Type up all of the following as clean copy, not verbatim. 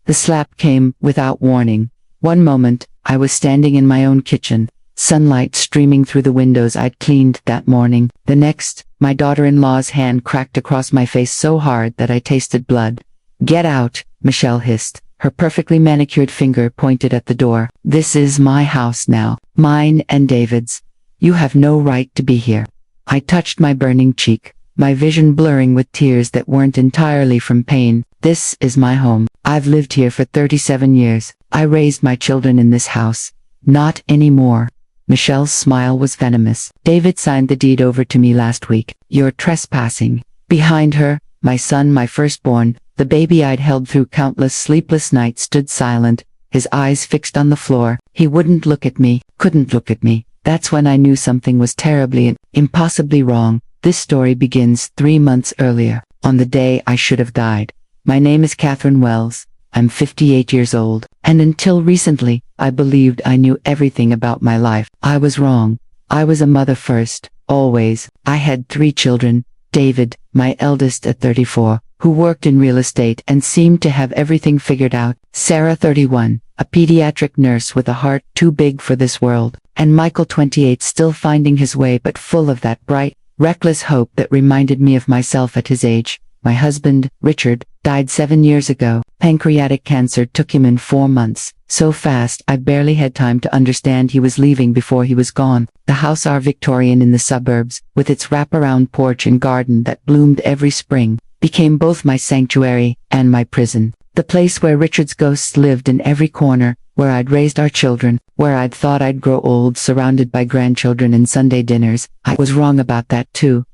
The slap came without warning. One moment, I was standing in my own kitchen, sunlight streaming through the windows I'd cleaned that morning. The next, my daughter-in-law's hand cracked across my face so hard that I tasted blood. "Get out," Michelle hissed. Her perfectly manicured finger pointed at the door. "This is my house now, mine and David's. You have no right to be here." I touched my burning cheek, my vision blurring with tears that weren't entirely from pain. "This is my home. I've lived here for 37 years. I raised my children in this house. Not anymore." Michelle's smile was venomous. "David signed the deed over to me last week. You're trespassing." Behind her, my son, my firstborn, the baby I'd held through countless sleepless nights, stood silent, his eyes fixed on the floor. He wouldn't look at me, couldn't look at me. That's when I knew something was terribly and impossibly wrong. This story begins 3 months earlier, on the day I should have died. My name is Catherine Wells. I'm 58 years old, and until recently, I believed I knew everything about my life. I was wrong. I was a mother first, always. I had 3 children, David, my eldest at 34, who worked in real estate and seemed to have everything figured out, Sarah, 31, a pediatric nurse with a heart too big for this world, and Michael, 28, still finding his way but full of that bright, reckless hope that reminded me of myself at his age. My husband, Richard, died 7 years ago. Pancreatic cancer took him in 4 months. So fast I barely had time to understand he was leaving before he was gone. The house, our Victorian in the suburbs, with its wraparound porch and garden that bloomed every spring, became both my sanctuary and my prison. The place where Richard's ghosts lived in every corner, where I'd raised our children, where I'd thought I'd grow old surrounded by grandchildren and Sunday dinners. I was wrong about that too.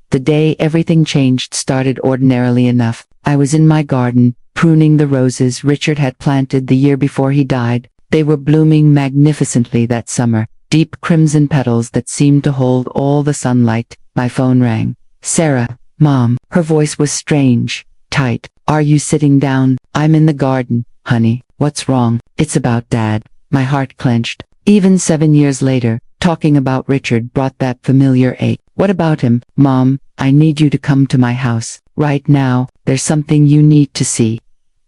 The day everything changed started ordinarily enough. I was in my garden, pruning the roses Richard had planted the year before he died. They were blooming magnificently that summer, deep crimson petals that seemed to hold all the sunlight. My phone rang. "Sarah, Mom." Her voice was strange, tight. "Are you sitting down?" "I'm in the garden, honey." "What's wrong?" "It's about Dad." My heart clenched. Even 7 years later, talking about Richard brought that familiar ache. "What about him?" "Mom, I need you to come to my house. Right now, there's something you need to see."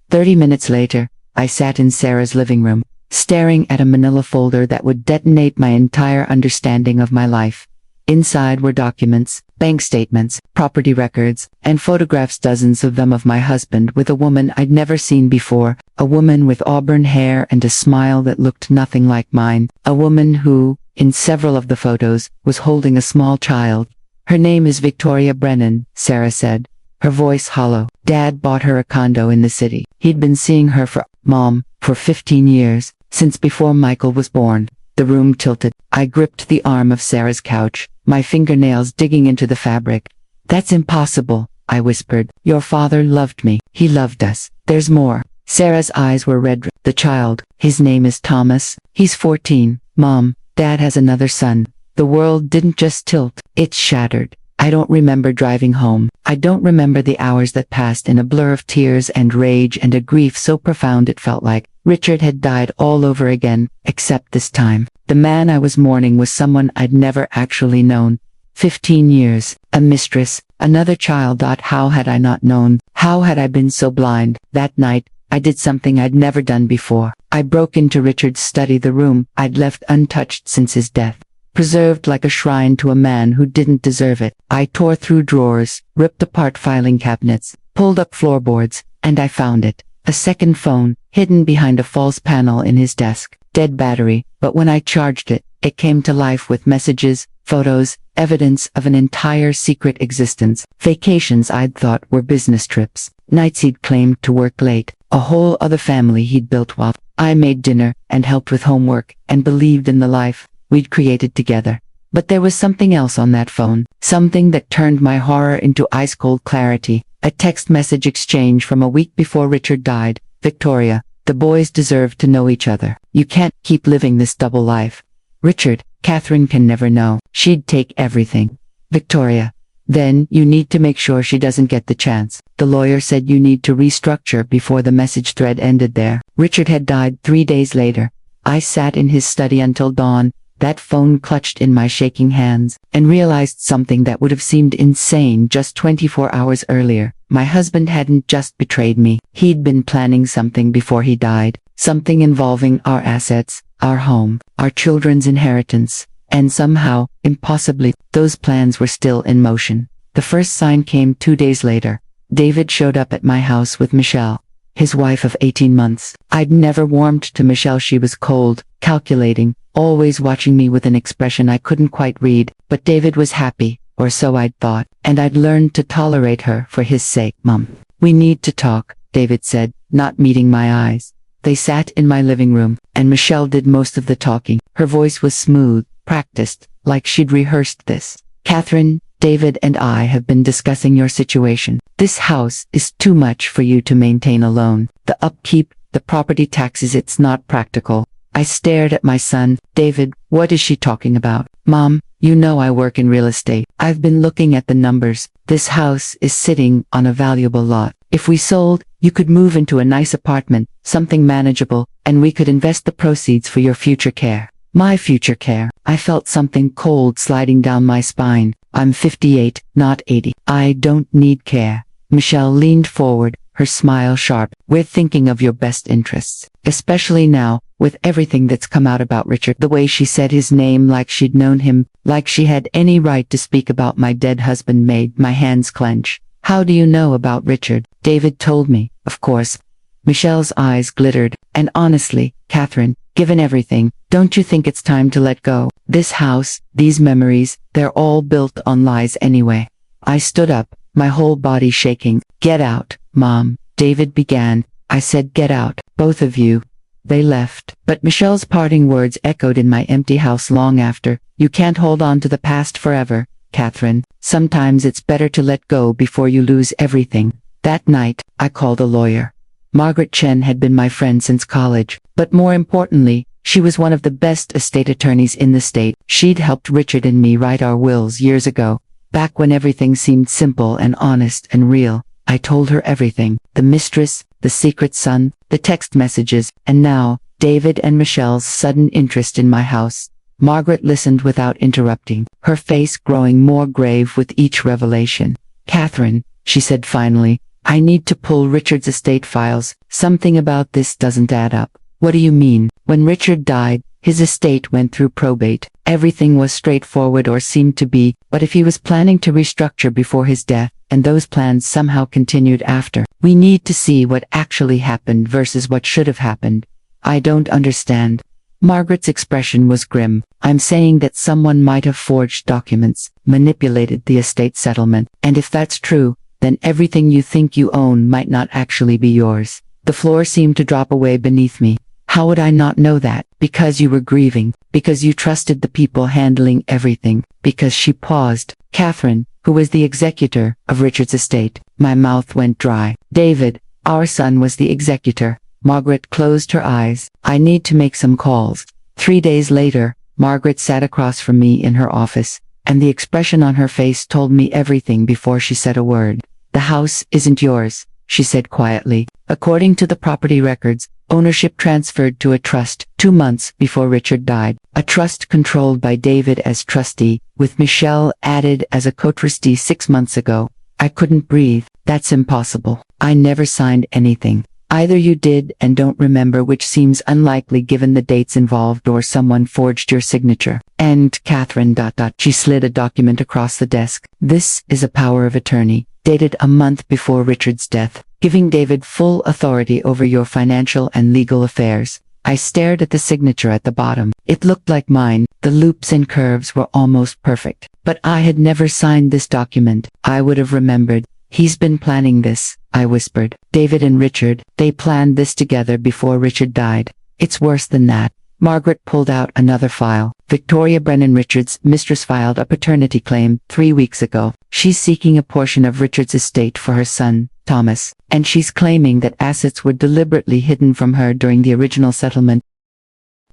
30 minutes later, I sat in Sarah's living room, staring at a manila folder that would detonate my entire understanding of my life. Inside were documents, bank statements, property records, and photographs, dozens of them, of my husband with a woman I'd never seen before, a woman with auburn hair and a smile that looked nothing like mine, a woman who, in several of the photos, was holding a small child. "Her name is Victoria Brennan," Sarah said, her voice hollow. "Dad bought her a condo in the city. He'd been seeing her for 15 years, since before Michael was born." The room tilted. I gripped the arm of Sarah's couch, my fingernails digging into the fabric. "That's impossible," I whispered. "Your father loved me. He loved us. There's more." Sarah's eyes were red. "The child, his name is Thomas. He's 14. Mom, Dad has another son." The world didn't just tilt, it shattered. I don't remember driving home. I don't remember the hours that passed in a blur of tears and rage and a grief so profound it felt like Richard had died all over again, except this time. The man I was mourning was someone I'd never actually known. 15 years, a mistress, another child. How had I not known? How had I been so blind? That night, I did something I'd never done before. I broke into Richard's study, the room I'd left untouched since his death, preserved like a shrine to a man who didn't deserve it. I tore through drawers, ripped apart filing cabinets, pulled up floorboards, and I found it. A second phone, hidden behind a false panel in his desk. Dead battery, but when I charged it, it came to life with messages, photos, evidence of an entire secret existence. Vacations I'd thought were business trips. Nights he'd claimed to work late. A whole other family he'd built while I made dinner and helped with homework and believed in the life we'd created together. But there was something else on that phone, something that turned my horror into ice-cold clarity. A text message exchange from a week before Richard died. "Victoria, the boys deserve to know each other. You can't keep living this double life. Richard, Catherine can never know. She'd take everything. Victoria, then you need to make sure she doesn't get the chance." The lawyer said you need to restructure before the message thread ended there. Richard had died 3 days later. I sat in his study until dawn, that phone clutched in my shaking hands, and realized something that would have seemed insane just 24 hours earlier. My husband hadn't just betrayed me. He'd been planning something before he died, something involving our assets, our home, our children's inheritance, and somehow, impossibly, those plans were still in motion. The first sign came 2 days later. David showed up at my house with Michelle, his wife of 18 months. I'd never warmed to Michelle. She was cold, calculating, always watching me with an expression I couldn't quite read, but David was happy, or so I'd thought, and I'd learned to tolerate her for his sake. "Mom, we need to talk," David said, not meeting my eyes. They sat in my living room, and Michelle did most of the talking. Her voice was smooth, practiced, like she'd rehearsed this. "Catherine, David and I have been discussing your situation. This house is too much for you to maintain alone. The upkeep, the property taxes, it's not practical." I stared at my son. "David, what is she talking about?" "Mom, you know I work in real estate. I've been looking at the numbers. This house is sitting on a valuable lot. If we sold, you could move into a nice apartment, something manageable, and we could invest the proceeds for your future care." My future care. I felt something cold sliding down my spine. "I'm 58, not 80. I don't need care." Michelle leaned forward, her smile sharp. "We're thinking of your best interests, especially now, with everything that's come out about Richard." The way she said his name, like she'd known him, like she had any right to speak about my dead husband, made my hands clench. "How do you know about Richard?" "David told me, of course." Michelle's eyes glittered. "And honestly, Catherine, given everything, don't you think it's time to let go? This house, these memories, they're all built on lies anyway." I stood up, my whole body shaking. "Get out, Mom," David began. I said, "Get out, both of you." They left, but Michelle's parting words echoed in my empty house long after. "You can't hold on to the past forever, Catherine. Sometimes it's better to let go before you lose everything." That night, I called a lawyer. Margaret Chen had been my friend since college, but more importantly, she was one of the best estate attorneys in the state. She'd helped Richard and me write our wills years ago, back when everything seemed simple and honest and real. I told her everything, the mistress, the secret son, the text messages, and now, David and Michelle's sudden interest in my house. Margaret listened without interrupting, her face growing more grave with each revelation. "Catherine," she said finally, "I need to pull Richard's estate files. Something about this doesn't add up." "What do you mean?" "When Richard died, his estate went through probate. Everything was straightforward, or seemed to be, but if he was planning to restructure before his death, and those plans somehow continued after, we need to see what actually happened versus what should have happened." "I don't understand." Margaret's expression was grim. "I'm saying that someone might have forged documents, manipulated the estate settlement, and if that's true, then everything you think you own might not actually be yours." The floor seemed to drop away beneath me. "How would I not know that?" "Because you were grieving, because you trusted the people handling everything, because." She paused. "Catherine, who was the executor of Richard's estate." My mouth went dry. "David, our son, was the executor." Margaret closed her eyes. "I need to make some calls." 3 days later, Margaret sat across from me in her office, and the expression on her face told me everything before she said a word. "The house isn't yours," she said quietly. "According to the property records, ownership transferred to a trust 2 months before Richard died. A trust controlled by David as trustee, with Michelle added as a co-trustee 6 months ago." I couldn't breathe. "That's impossible. I never signed anything." "Either you did and don't remember, which seems unlikely given the dates involved, or someone forged your signature. And Catherine ... She slid a document across the desk. "This is a power of attorney, dated a month before Richard's death, giving David full authority over your financial and legal affairs." I stared at the signature at the bottom. It looked like mine. The loops and curves were almost perfect. But I had never signed this document. I would have remembered. "He's been planning this," I whispered. "David and Richard, they planned this together before Richard died." "It's worse than that." Margaret pulled out another file. "Victoria Brennan, Richard's mistress, filed a paternity claim 3 weeks ago. She's seeking a portion of Richard's estate for her son, Thomas, and she's claiming that assets were deliberately hidden from her during the original settlement."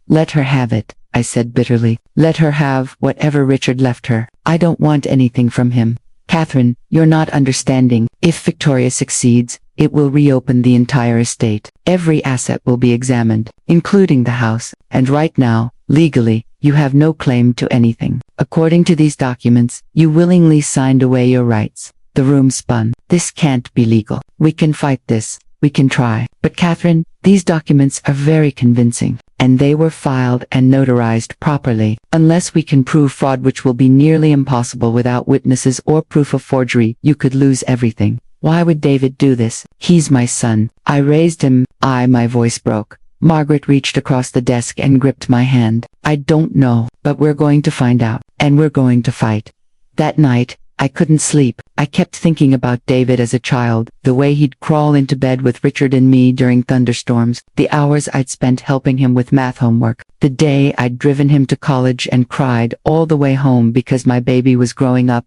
"Let her have it," I said bitterly. "Let her have whatever Richard left her. I don't want anything from him." "Catherine, you're not understanding. If Victoria succeeds, it will reopen the entire estate. Every asset will be examined, including the house, and right now, legally, you have no claim to anything. According to these documents, you willingly signed away your rights. The room spun. This can't be legal. We can fight this. We can try. But Catherine, these documents are very convincing. And they were filed and notarized properly. Unless we can prove fraud, which will be nearly impossible without witnesses or proof of forgery, you could lose everything. Why would David do this? He's my son. I raised him. My voice broke. Margaret reached across the desk and gripped my hand. I don't know, but we're going to find out. And we're going to fight. That night, I couldn't sleep. I kept thinking about David as a child, the way he'd crawl into bed with Richard and me during thunderstorms, the hours I'd spent helping him with math homework, the day I'd driven him to college and cried all the way home because my baby was growing up.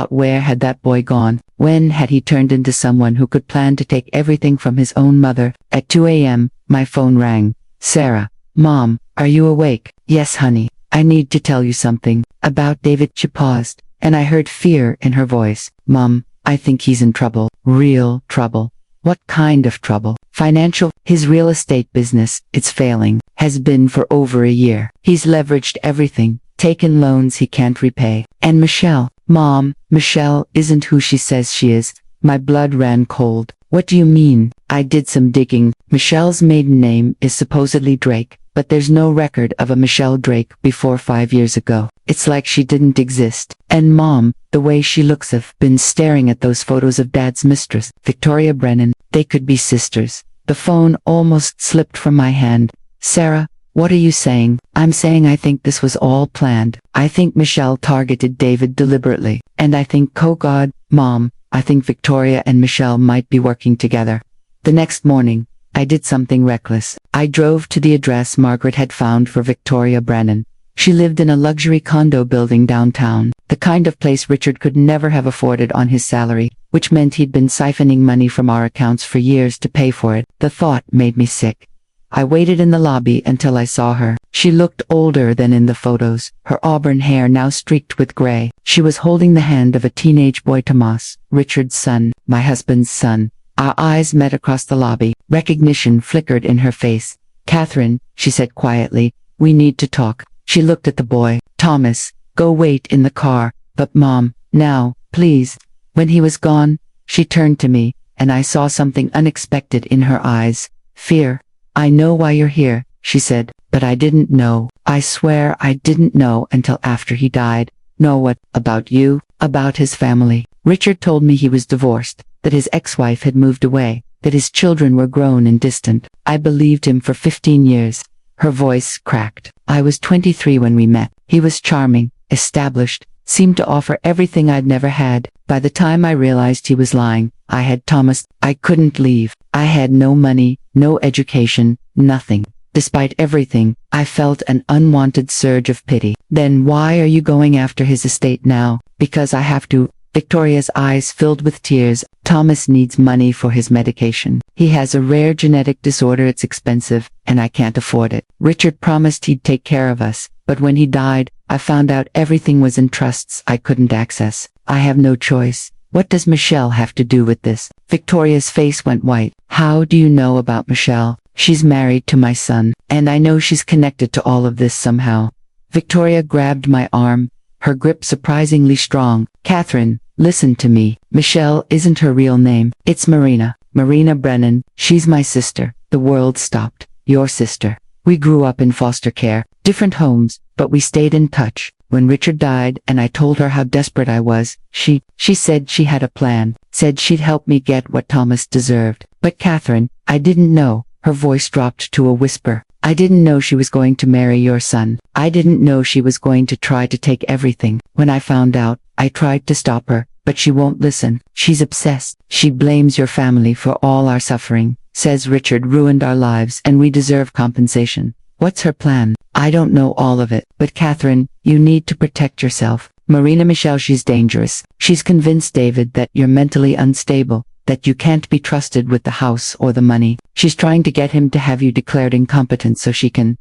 Where had that boy gone? When had he turned into someone who could plan to take everything from his own mother? At 2 a.m., my phone rang. Sarah. Mom, are you awake? Yes, honey. I need to tell you something. About David. She paused, and I heard fear in her voice. Mom, I think he's in trouble. Real trouble. What kind of trouble? Financial. His real estate business, it's failing. Has been for over a year. He's leveraged everything. Taken loans he can't repay. And Michelle. Mom, Michelle isn't who she says she is. My blood ran cold. What do you mean? I did some digging. Michelle's maiden name is supposedly Drake, but there's no record of a Michelle Drake before 5 years ago. It's like she didn't exist. And Mom, the way she looks, I've been staring at those photos of Dad's mistress, Victoria Brennan. They could be sisters. The phone almost slipped from my hand. Sarah, what are you saying? I'm saying I think this was all planned. I think Michelle targeted David deliberately. And I think, oh God, Mom, I think Victoria and Michelle might be working together. The next morning, I did something reckless. I drove to the address Margaret had found for Victoria Brennan. She lived in a luxury condo building downtown, the kind of place Richard could never have afforded on his salary, which meant he'd been siphoning money from our accounts for years to pay for it. The thought made me sick. I waited in the lobby until I saw her. She looked older than in the photos, her auburn hair now streaked with gray. She was holding the hand of a teenage boy, Tomas, Richard's son, my husband's son. Our eyes met across the lobby. Recognition flickered in her face. Catherine, she said quietly, we need to talk. She looked at the boy. Thomas, go wait in the car. But Mom, now, please. When he was gone, she turned to me, and I saw something unexpected in her eyes. Fear. I know why you're here, she said, but I didn't know. I swear I didn't know until after he died. Know what? About you? About his family. Richard told me he was divorced, that his ex-wife had moved away, that his children were grown and distant. I believed him for 15 years. Her voice cracked. I was 23 when we met. He was charming, established, seemed to offer everything I'd never had. By the time I realized he was lying, I had Thomas. I couldn't leave. I had no money, no education, nothing. Despite everything, I felt an unwanted surge of pity. Then why are you going after his estate now? Because I have to. Victoria's eyes filled with tears. Thomas needs money for his medication. He has a rare genetic disorder. It's expensive, and I can't afford it. Richard promised he'd take care of us, but when he died, I found out everything was in trusts I couldn't access. I have no choice. What does Michelle have to do with this? Victoria's face went white. How do you know about Michelle? She's married to my son, and I know she's connected to all of this somehow. Victoria grabbed my arm, her grip surprisingly strong. Catherine, listen to me. Michelle isn't her real name. It's Marina. Marina Brennan. She's my sister. The world stopped. Your sister. We grew up in foster care, different homes, but we stayed in touch. When Richard died and I told her how desperate I was, she said she had a plan, said she'd help me get what Thomas deserved. But Catherine, I didn't know. Her voice dropped to a whisper. I didn't know she was going to marry your son. I didn't know she was going to try to take everything. When I found out, I tried to stop her, but she won't listen. She's obsessed. She blames your family for all our suffering, says Richard ruined our lives and we deserve compensation. What's her plan? I don't know all of it, but Catherine, you need to protect yourself. Marina Michelle, she's dangerous. She's convinced David that you're mentally unstable, that you can't be trusted with the house or the money. She's trying to get him to have you declared incompetent so she can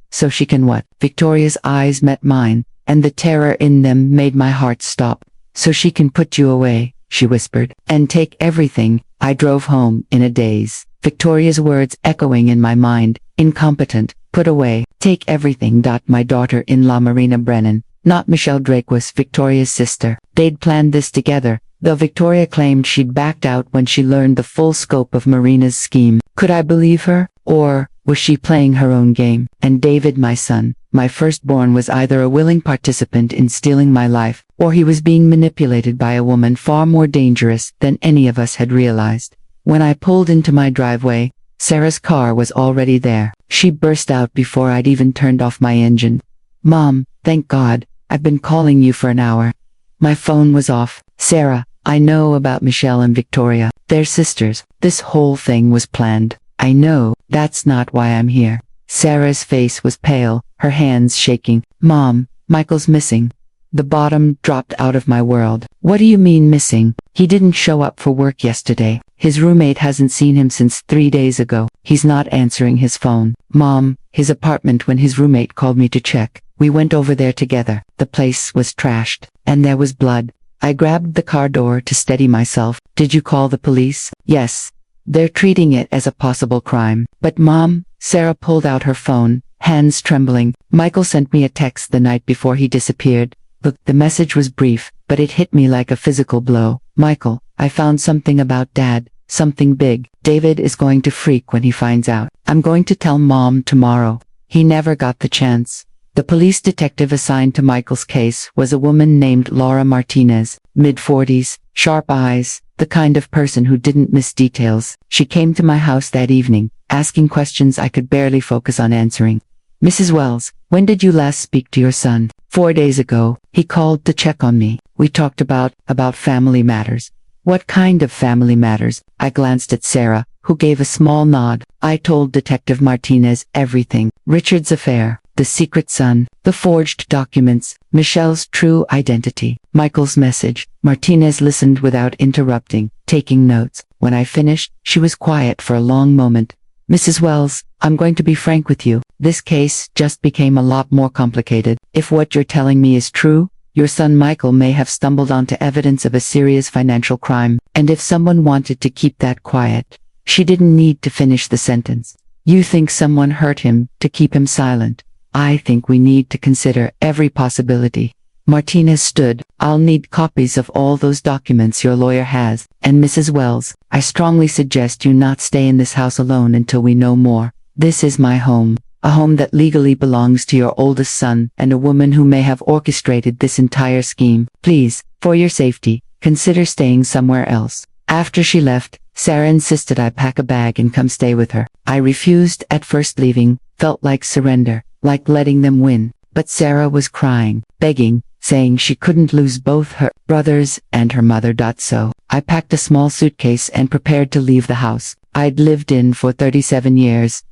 what? Victoria's eyes met mine, and the terror in them made my heart stop. So she can put you away, she whispered, and take everything. I drove home in a daze, Victoria's words echoing in my mind. Incompetent. Put away. Take everything. My daughter-in-law Marina Brennan, not Michelle Drake, was Victoria's sister. They'd planned this together, though Victoria claimed she'd backed out when she learned the full scope of Marina's scheme. Could I believe her? Or was she playing her own game? And David, my son, my firstborn, was either a willing participant in stealing my life, or he was being manipulated by a woman far more dangerous than any of us had realized. When I pulled into my driveway, Sarah's car was already there. She burst out before I'd even turned off my engine. "Mom, thank God, I've been calling you for an hour." My phone was off. "Sarah, I know about Michelle and Victoria. They're sisters. This whole thing was planned." "I know, that's not why I'm here." Sarah's face was pale, her hands shaking. "Mom, Michael's missing." The bottom dropped out of my world. "What do you mean missing? He didn't show up for work yesterday. His roommate hasn't seen him since 3 days ago. He's not answering his phone." "Mom, his apartment when his roommate called me to check. We went over there together. The place was trashed, and there was blood." I grabbed the car door to steady myself. "Did you call the police?" "Yes. They're treating it as a possible crime." "But Mom," Sarah pulled out her phone, hands trembling. "Michael sent me a text the night before he disappeared. Look, the message was brief, but it hit me like a physical blow. Michael, I found something about Dad, something big. David is going to freak when he finds out. I'm going to tell Mom tomorrow." He never got the chance. The police detective assigned to Michael's case was a woman named Laura Martinez, mid-40s, sharp eyes, the kind of person who didn't miss details. She came to my house that evening, asking questions I could barely focus on answering. "Mrs. Wells, when did you last speak to your son?" 4 days ago. He called to check on me. We talked about family matters." "What kind of family matters?" I glanced at Sarah, who gave a small nod. "I told Detective Martinez everything. Richard's affair, the secret son, the forged documents, Michelle's true identity, Michael's message." Martinez listened without interrupting, taking notes. When I finished, she was quiet for a long moment. "Mrs. Wells, I'm going to be frank with you. This case just became a lot more complicated. If what you're telling me is true, your son Michael may have stumbled onto evidence of a serious financial crime, and if someone wanted to keep that quiet." She didn't need to finish the sentence. "You think someone hurt him to keep him silent. I think we need to consider every possibility." Martinez stood. "I'll need copies of all those documents your lawyer has, and Mrs. Wells, I strongly suggest you not stay in this house alone until we know more. This is my home, a home that legally belongs to your oldest son and a woman who may have orchestrated this entire scheme. Please, for your safety, consider staying somewhere else." After she left, Sarah insisted I pack a bag and come stay with her. I refused. At first, leaving felt like surrender, like letting them win. But Sarah was crying, begging, saying she couldn't lose both her brothers and her mother. So I packed a small suitcase and prepared to leave the house I'd lived in for 37 years.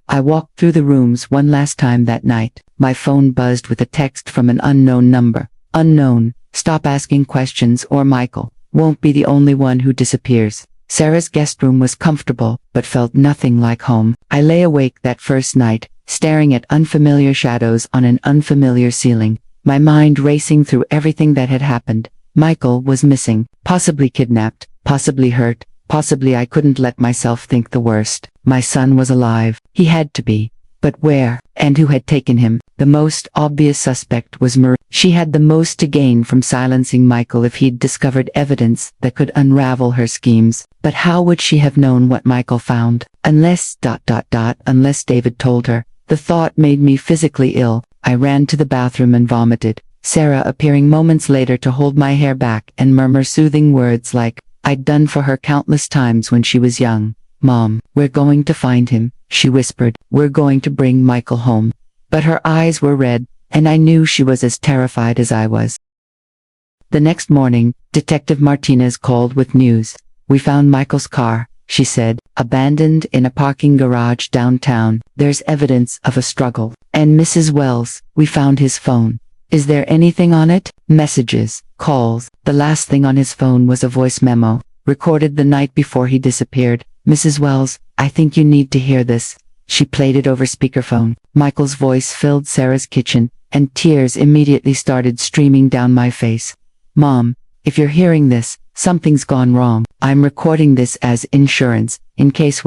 I walked through the rooms one last time that night. My phone buzzed with a text from an unknown number. "Unknown, stop asking questions or Michael won't be the only one who disappears." Sarah's guest room was comfortable, but felt nothing like home. I lay awake that first night, staring at unfamiliar shadows on an unfamiliar ceiling, my mind racing through everything that had happened. Michael was missing, possibly kidnapped, possibly hurt, possibly I couldn't let myself think the worst. My son was alive. He had to be. But where, and who had taken him? The most obvious suspect was Marie. She had the most to gain from silencing Michael if he'd discovered evidence that could unravel her schemes. But how would she have known what Michael found? Unless David told her. The thought made me physically ill. I ran to the bathroom and vomited, Sarah appearing moments later to hold my hair back and murmur soothing words like I'd done for her countless times when she was young. "Mom, we're going to find him," she whispered. "We're going to bring Michael home." But her eyes were red, and I knew she was as terrified as I was. The next morning, Detective Martinez called with news. "We found Michael's car," she said, "abandoned in a parking garage downtown. There's evidence of a struggle. And Mrs. Wells, we found his phone." "Is there anything on it?" "Messages, calls. The last thing on his phone was a voice memo, recorded the night before he disappeared. Mrs. Wells, I think you need to hear this." She played it over speakerphone. Michael's voice filled Sarah's kitchen, and tears immediately started streaming down my face. "Mom, if you're hearing this, something's gone wrong. I'm recording this as insurance, in case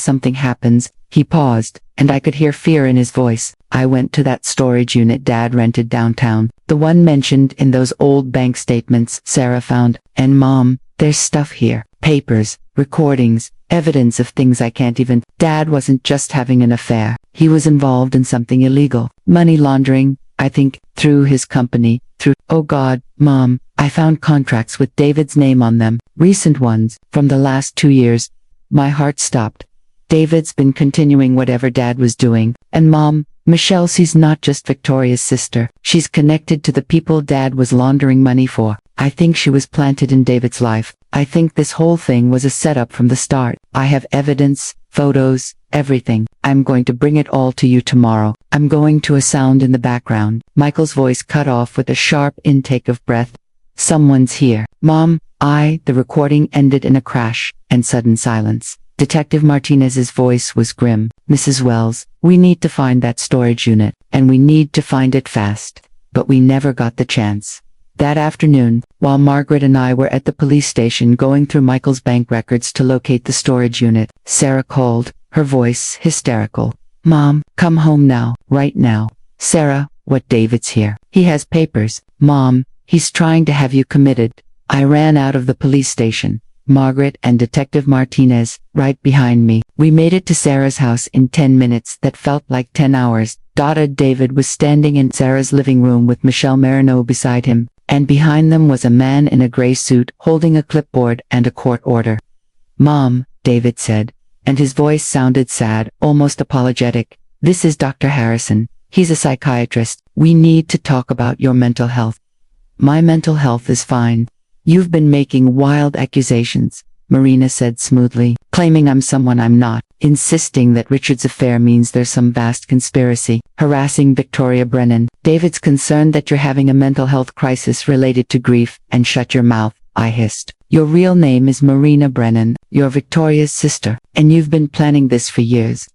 something happens." He paused, and I could hear fear in his voice. I went to that storage unit Dad rented downtown, the one mentioned in those old bank statements Sarah found. And Mom, there's stuff here. Papers, recordings, evidence of things I can't even. Dad wasn't just having an affair. He was involved in something illegal. Money laundering, I think, through his company, oh God, Mom, I found contracts with David's name on them, recent ones, from the last 2 years. My heart stopped. David's been continuing whatever Dad was doing, and Mom, Michelle sees not just Victoria's sister, she's connected to the people Dad was laundering money for. I think she was planted in David's life. I think this whole thing was a setup from the start. I have evidence, photos, everything. I'm going to bring it all to you tomorrow. I'm going to. A sound in the background. Michael's voice cut off with a sharp intake of breath. Someone's here. Mom, the recording ended in a crash and sudden silence. Detective Martinez's voice was grim. Mrs. Wells, we need to find that storage unit, and we need to find it fast. But we never got the chance. That afternoon, while Margaret and I were at the police station going through Michael's bank records to locate the storage unit, Sarah called, her voice hysterical. Mom, come home now, right now. Sarah, what? David's here. He has papers. Mom, he's trying to have you committed. I ran out of the police station. Margaret and Detective Martinez, right behind me. We made it to Sarah's house in 10 minutes that felt like 10 hours. David was standing in Sarah's living room with Michelle Marino beside him, and behind them was a man in a gray suit holding a clipboard and a court order. Mom, David said, and his voice sounded sad, almost apologetic. This is Dr. Harrison. He's a psychiatrist. We need to talk about your mental health. My mental health is fine. You've been making wild accusations, Marina said smoothly, claiming I'm someone I'm not, insisting that Richard's affair means there's some vast conspiracy, harassing Victoria Brennan. David's concerned that you're having a mental health crisis related to grief, and shut your mouth, I hissed. Your real name is Marina Brennan, you're Victoria's sister, and you've been planning this for years.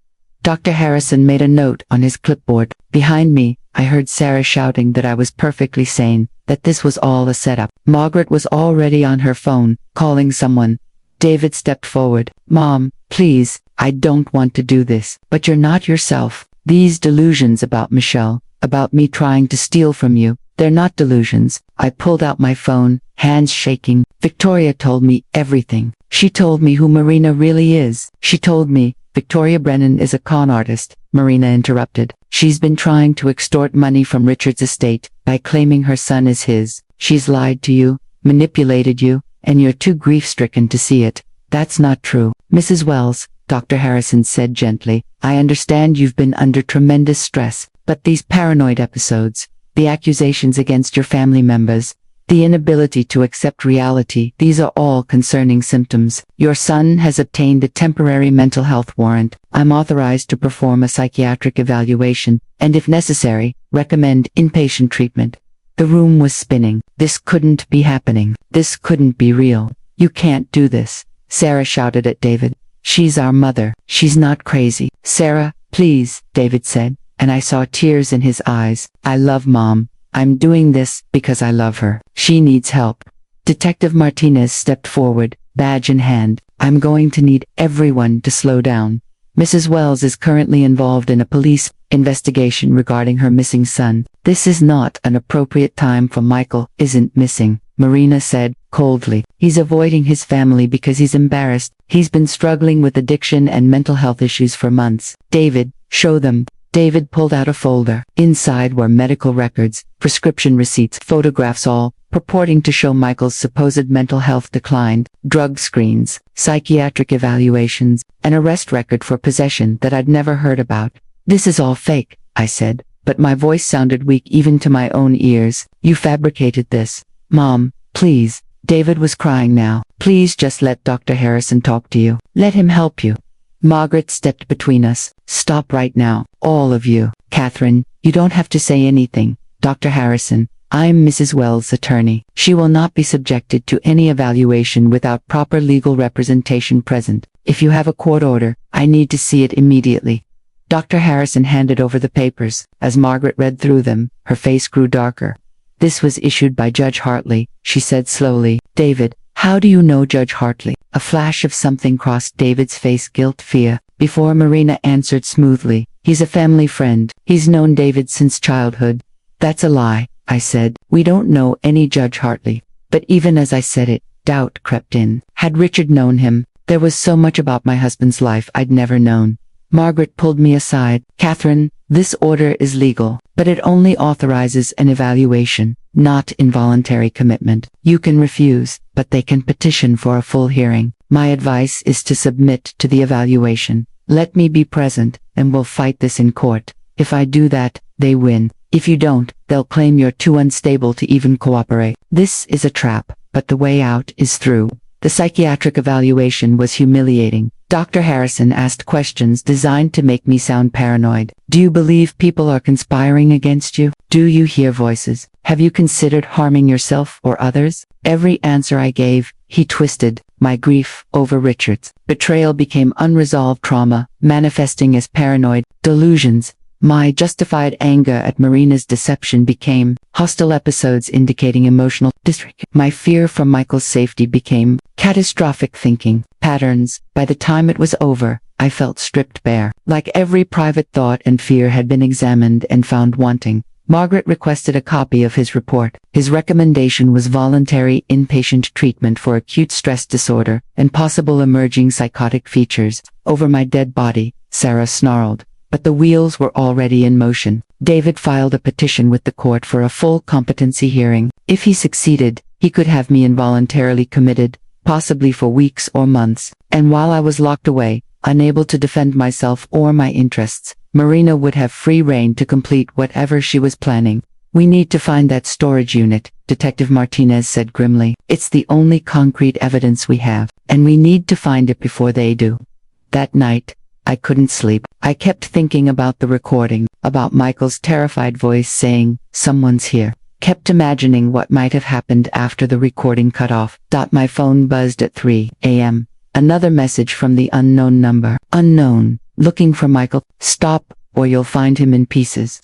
Dr. Harrison made a note on his clipboard. Behind me, I heard Sarah shouting that I was perfectly sane, that this was all a setup. Margaret was already on her phone, calling someone. David stepped forward. Mom, please, I don't want to do this. But you're not yourself. These delusions about Michelle, about me trying to steal from you, they're not delusions. I pulled out my phone, hands shaking. Victoria told me everything. She told me who Marina really is. She told me, Victoria Brennan is a con artist, Marina interrupted. She's been trying to extort money from Richard's estate by claiming her son is his. She's lied to you, manipulated you, and you're too grief-stricken to see it. That's not true. Mrs. Wells, Dr. Harrison said gently, I understand you've been under tremendous stress, but these paranoid episodes, the accusations against your family members, the inability to accept reality, these are all concerning symptoms. Your son has obtained a temporary mental health warrant. I'm authorized to perform a psychiatric evaluation, and if necessary, recommend inpatient treatment. The room was spinning. This couldn't be happening. This couldn't be real. You can't do this. Sarah shouted at David. She's our mother. She's not crazy. Sarah, please, David said, and I saw tears in his eyes. I love Mom. I'm doing this because I love her. She needs help. Detective Martinez stepped forward, badge in hand. I'm going to need everyone to slow down. Mrs. Wells is currently involved in a police investigation regarding her missing son. This is not an appropriate time for Michael isn't missing, Marina said, coldly. He's avoiding his family because he's embarrassed. He's been struggling with addiction and mental health issues for months. David, show them. David pulled out a folder. Inside were medical records, prescription receipts, photographs, all purporting to show Michael's supposed mental health decline, drug screens, psychiatric evaluations, an arrest record for possession that I'd never heard about. This is all fake, I said, but my voice sounded weak even to my own ears. You fabricated this. Mom, please. David was crying now. Please just let Dr. Harrison talk to you. Let him help you. Margaret stepped between us. Stop right now, all of you. Catherine, you don't have to say anything. Dr. Harrison, I'm Mrs. Wells' attorney. She will not be subjected to any evaluation without proper legal representation present. If you have a court order, I need to see it immediately. Dr. Harrison handed over the papers. As Margaret read through them, her face grew darker. This was issued by Judge Hartley, she said slowly. David, how do you know Judge Hartley? A flash of something crossed David's face, guilt, fear, before Marina answered smoothly. He's a family friend. He's known David since childhood. That's a lie, I said. We don't know any Judge Hartley. But even as I said it, doubt crept in. Had Richard known him? There was so much about my husband's life I'd never known. Margaret pulled me aside. Catherine, this order is legal, but it only authorizes an evaluation, not involuntary commitment. You can refuse, but they can petition for a full hearing. My advice is to submit to the evaluation. Let me be present, and we'll fight this in court. If I do that, they win. If you don't, they'll claim you're too unstable to even cooperate. This is a trap, but the way out is through. The psychiatric evaluation was humiliating. Dr. Harrison asked questions designed to make me sound paranoid. Do you believe people are conspiring against you? Do you hear voices? Have you considered harming yourself or others? Every answer I gave, he twisted. My grief over Richard's betrayal became unresolved trauma, manifesting as paranoid delusions. My justified anger at Marina's deception became hostile episodes indicating emotional distress. My fear for Michael's safety became catastrophic thinking patterns. By the time it was over, I felt stripped bare. Like every private thought and fear had been examined and found wanting. Margaret requested a copy of his report. His recommendation was voluntary inpatient treatment for acute stress disorder and possible emerging psychotic features. Over my dead body, Sarah snarled. But the wheels were already in motion. David filed a petition with the court for a full competency hearing. If he succeeded, he could have me involuntarily committed, possibly for weeks or months. And while I was locked away, unable to defend myself or my interests, Marina would have free rein to complete whatever she was planning. We need to find that storage unit, Detective Martinez said grimly. It's the only concrete evidence we have, and we need to find it before they do. That night, I couldn't sleep. I kept thinking about the recording, about Michael's terrified voice saying, "Someone's here." Kept imagining what might have happened after the recording cut off. My phone buzzed at 3 a.m. Another message from the unknown number. Unknown. Looking for Michael. Stop, or you'll find him in pieces.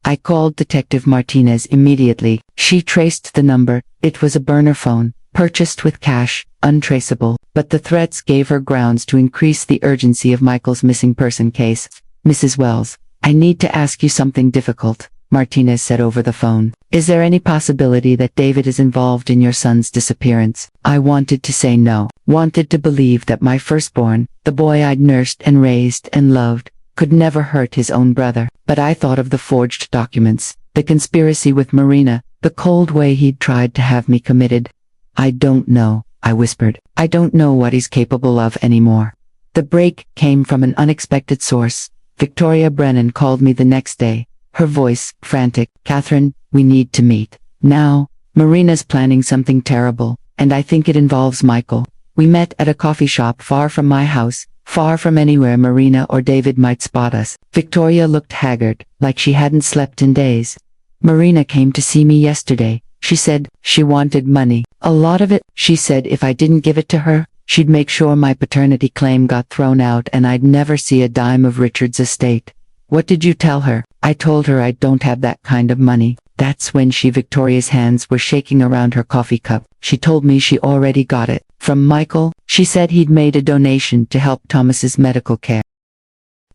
I called Detective Martinez immediately. She traced the number. It was a burner phone, purchased with cash, untraceable, but the threats gave her grounds to increase the urgency of Michael's missing person case. Mrs. Wells, I need to ask you something difficult, Martinez said over the phone. Is there any possibility that David is involved in your son's disappearance? I wanted to say no, wanted to believe that my firstborn, the boy I'd nursed and raised and loved, could never hurt his own brother. But I thought of the forged documents, the conspiracy with Marina, the cold way he'd tried to have me committed. I don't know, I whispered. I don't know what he's capable of anymore. The break came from an unexpected source. Victoria Brennan called me the next day, her voice frantic. Catherine, we need to meet. Now, Marina's planning something terrible, and I think it involves Michael. We met at a coffee shop far from my house, far from anywhere Marina or David might spot us. Victoria looked haggard, like she hadn't slept in days. Marina came to see me yesterday. She said she wanted money. A lot of it. She said if I didn't give it to her, she'd make sure my paternity claim got thrown out and I'd never see a dime of Richard's estate. What did you tell her? I told her I don't have that kind of money. That's when Victoria's hands were shaking around her coffee cup. She told me she already got it. From Michael. She said he'd made a donation to help Thomas's medical care.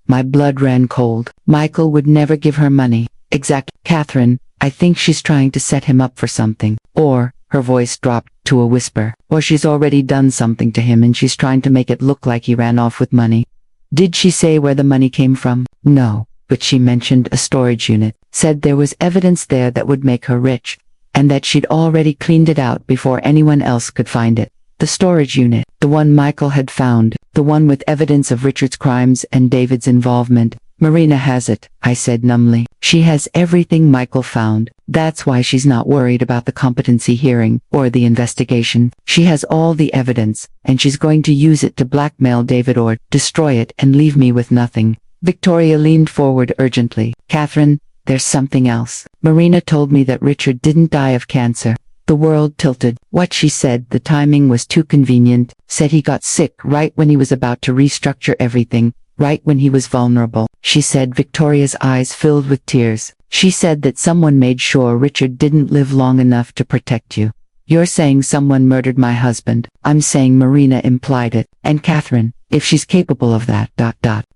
My blood ran cold. Michael would never give her money. Exact. Catherine, I think she's trying to set him up for something. Or, her voice dropped to a whisper, or she's already done something to him and she's trying to make it look like he ran off with money. Did she say where the money came from? No, but she mentioned a storage unit, said there was evidence there that would make her rich, and that she'd already cleaned it out before anyone else could find it. The storage unit, the one Michael had found, the one with evidence of Richard's crimes and David's involvement. Marina has it, I said numbly. She has everything Michael found. That's why she's not worried about the competency hearing or the investigation. She has all the evidence, and she's going to use it to blackmail David or destroy it and leave me with nothing. Victoria leaned forward urgently. Catherine, there's something else. Marina told me that Richard didn't die of cancer. The world tilted. What she said, the timing was too convenient, said he got sick right when he was about to restructure everything. Right when he was vulnerable. She said. Victoria's eyes filled with tears. She said that someone made sure Richard didn't live long enough to protect you. You're saying someone murdered my husband. I'm saying Marina implied it. And Catherine, if she's capable of that,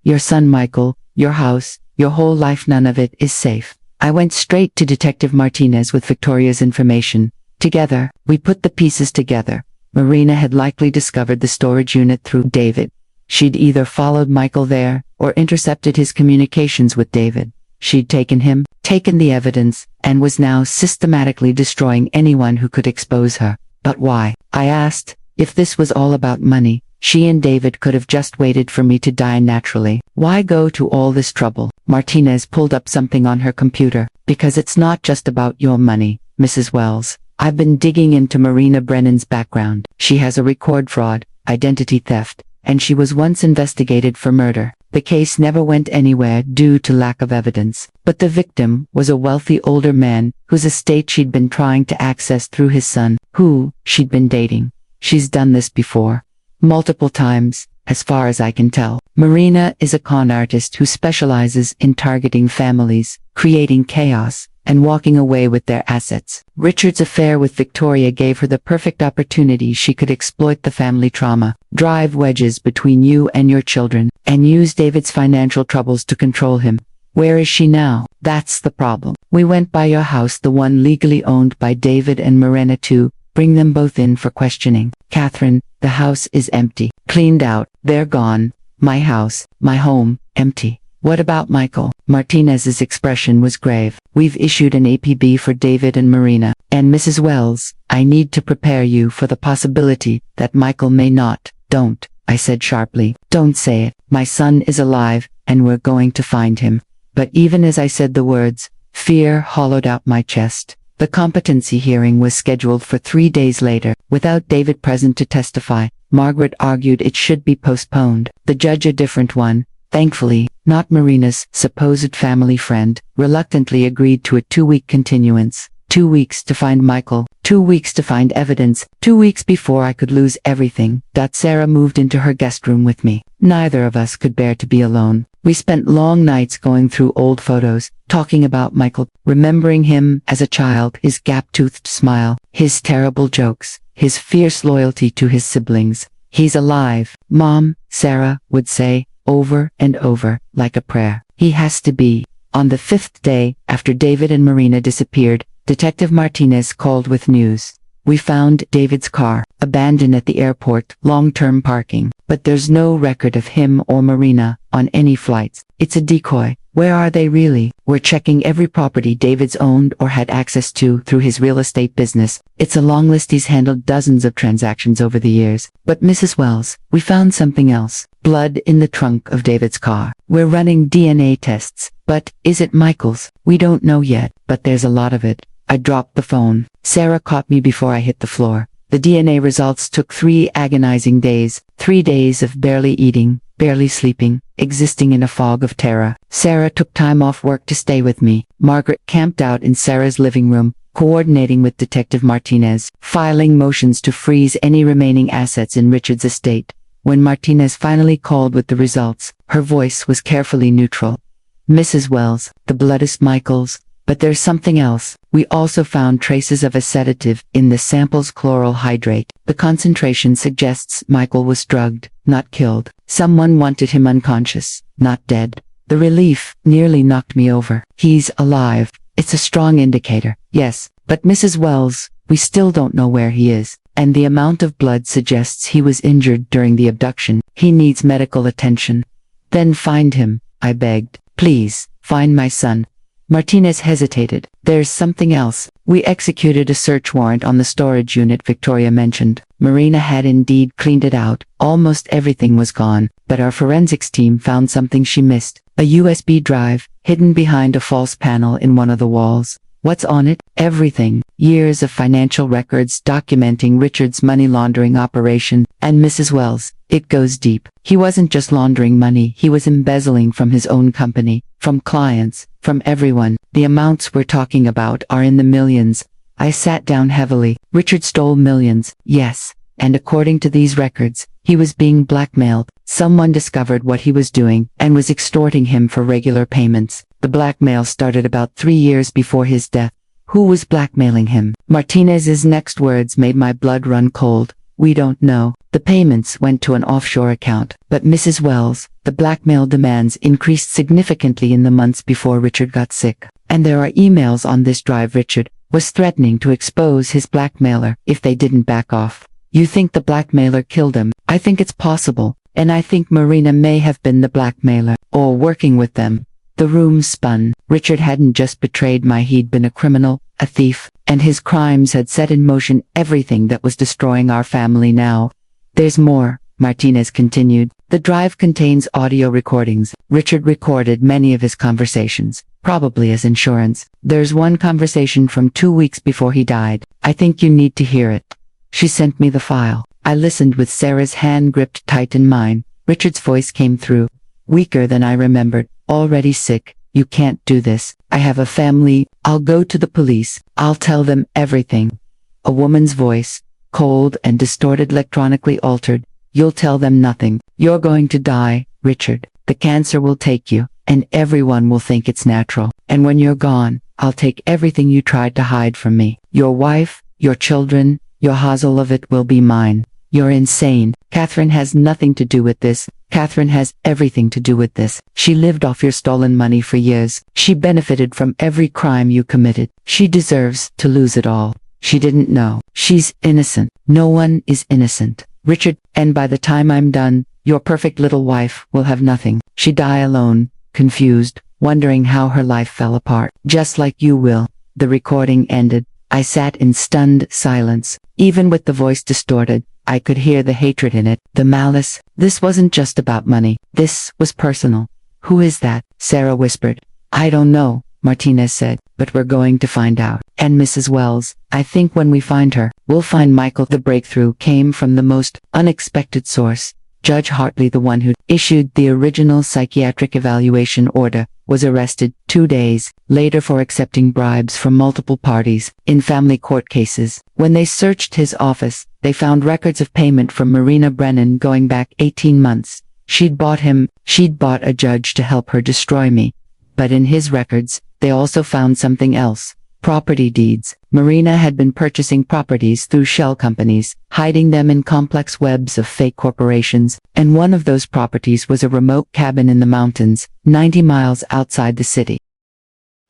your son Michael, your house, Your whole life, none of it is safe. I went straight to Detective Martinez with Victoria's information. Together, we put the pieces together. Marina had likely discovered the storage unit through David. She'd either followed Michael there, or intercepted his communications with David. She'd taken him, taken the evidence, and was now systematically destroying anyone who could expose her. But why? I asked. If this was all about money, she and David could have just waited for me to die naturally. Why go to all this trouble? Martinez pulled up something on her computer. Because it's not just about your money, Mrs. Wells. I've been digging into Marina Brennan's background. She has a record fraud, identity theft, and she was once investigated for murder. The case never went anywhere due to lack of evidence. But the victim was a wealthy older man whose estate she'd been trying to access through his son, who she'd been dating. She's done this before. Multiple times, as far as I can tell. Marina is a con artist who specializes in targeting families, creating chaos, and walking away with their assets. Richard's affair with Victoria gave her the perfect opportunity. She could exploit the family trauma, drive wedges between you and your children, and use David's financial troubles to control him. Where is she now? That's the problem. We went by your house, the one legally owned by David and Marina, to bring them both in for questioning. Catherine, the house is empty. Cleaned out. They're gone. My house, my home, empty. What about Michael? Martinez's expression was grave. We've issued an APB for David and Marina. And Mrs. Wells, I need to prepare you for the possibility that Michael may not. Don't, I said sharply. Don't say it. My son is alive, and we're going to find him. But even as I said the words, fear hollowed out my chest. The competency hearing was scheduled for 3 days later. Without David present to testify, Margaret argued it should be postponed. The judge, a different one, thankfully, not Marina's supposed family friend, reluctantly agreed to a 2-week continuance. 2 weeks to find Michael, 2 weeks to find evidence, 2 weeks before I could lose everything. Sarah moved into her guest room with me. Neither of us could bear to be alone. We spent long nights going through old photos, talking about Michael, remembering him as a child, his gap-toothed smile, his terrible jokes, his fierce loyalty to his siblings. He's alive, Mom, Sarah would say, over and over, like a prayer. He has to be. On the 5th day, after David and Marina disappeared, Detective Martinez called with news. We found David's car, abandoned at the airport, long-term parking. But there's no record of him or Marina on any flights. It's a decoy. Where are they really? We're checking every property David's owned or had access to through his real estate business. It's a long list. He's handled dozens of transactions over the years. But Mrs. Wells, we found something else. Blood in the trunk of David's car. We're running DNA tests. But is it Michael's? We don't know yet, but there's a lot of it. I dropped the phone. Sarah caught me before I hit the floor. The DNA results took 3 agonizing days, 3 days of barely eating, barely sleeping, existing in a fog of terror. Sarah took time off work to stay with me. Margaret camped out in Sarah's living room, coordinating with Detective Martinez, filing motions to freeze any remaining assets in Richard's estate. When Martinez finally called with the results, her voice was carefully neutral. Mrs. Wells, the blood is Michael's. But there's something else. We also found traces of a sedative in the sample's chloral hydrate. The concentration suggests Michael was drugged, not killed. Someone wanted him unconscious, not dead. The relief nearly knocked me over. He's alive. It's a strong indicator, yes. But Mrs. Wells, we still don't know where he is. And the amount of blood suggests he was injured during the abduction. He needs medical attention. Then find him, I begged. Please, find my son. Martinez hesitated. There's something else. We executed a search warrant on the storage unit Victoria mentioned. Marina had indeed cleaned it out. Almost everything was gone. But our forensics team found something she missed. A USB drive, hidden behind a false panel in one of the walls. What's on it? Everything. Years of financial records documenting Richard's money laundering operation. And Mrs. Wells, it goes deep. He wasn't just laundering money, he was embezzling from his own company, from clients, from everyone. The amounts we're talking about are in the millions. I sat down heavily. Richard stole millions, yes. And according to these records, he was being blackmailed. Someone discovered what he was doing and was extorting him for regular payments. The blackmail started about 3 years before his death. Who was blackmailing him? Martinez's next words made my blood run cold. We don't know. The payments went to an offshore account. But Mrs. Wells, the blackmail demands increased significantly in the months before Richard got sick. And there are emails on this drive. Richard was threatening to expose his blackmailer if they didn't back off. You think the blackmailer killed him? I think it's possible. And I think Marina may have been the blackmailer, or working with them. The room spun. Richard hadn't just betrayed me, he'd been a criminal, a thief, and his crimes had set in motion everything that was destroying our family now. There's more, Martinez continued. The drive contains audio recordings. Richard recorded many of his conversations, probably as insurance. There's one conversation from 2 weeks before he died. I think you need to hear it. She sent me the file. I listened with Sarah's hand gripped tight in mine. Richard's voice came through, weaker than I remembered. Already sick. You can't do this. I have a family. I'll go to the police. I'll tell them everything. A woman's voice, cold and distorted, electronically altered. You'll tell them nothing. You're going to die, Richard. The cancer will take you, and everyone will think it's natural. And when you're gone, I'll take everything you tried to hide from me. Your wife, your children, your hassle of it will be mine. You're insane. Catherine has nothing to do with this. Catherine has everything to do with this. She lived off your stolen money for years. She benefited from every crime you committed. She deserves to lose it all. She didn't know. She's innocent. No one is innocent, Richard, and by the time I'm done, your perfect little wife will have nothing. She'd die alone, confused, wondering how her life fell apart, just like you will. The recording ended. I sat in stunned silence. Even with the voice distorted, I could hear the hatred in it, the malice. This wasn't just about money. This was personal. Who is that? Sarah whispered. I don't know, Martinez said, but we're going to find out. And Mrs. Wells, I think when we find her, we'll find Michael. The breakthrough came from the most unexpected source. Judge Hartley, the one who issued the original psychiatric evaluation order, was arrested 2 days later for accepting bribes from multiple parties in family court cases. When they searched his office, they found records of payment from Marina Brennan going back 18 months. She'd bought a judge to help her destroy me. But in his records, they also found something else. Property deeds. Marina had been purchasing properties through shell companies, hiding them in complex webs of fake corporations, and one of those properties was a remote cabin in the mountains, 90 miles outside the city.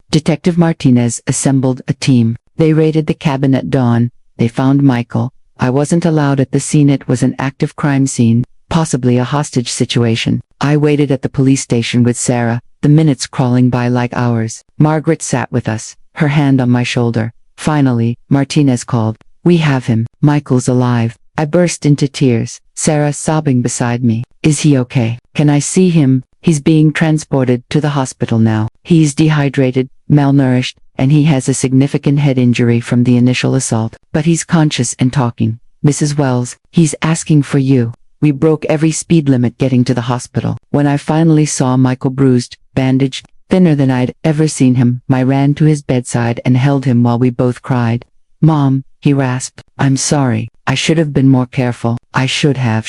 Detective Martinez assembled a team. They raided the cabin at dawn. They found Michael. I wasn't allowed at the scene. It was an active crime scene, possibly a hostage situation. I waited at the police station with Sarah, the minutes crawling by like hours. Margaret sat with us, her hand on my shoulder. Finally, Martinez called. We have him. Michael's alive. I burst into tears, Sarah sobbing beside me. Is he okay? Can I see him? He's being transported to the hospital now. He's dehydrated, malnourished, and he has a significant head injury from the initial assault. But he's conscious and talking. Mrs. Wells, he's asking for you. We broke every speed limit getting to the hospital. When I finally saw Michael bruised, bandaged, thinner than I'd ever seen him, I ran to his bedside and held him while we both cried. Mom, he rasped. I'm sorry. I should have been more careful. I should have.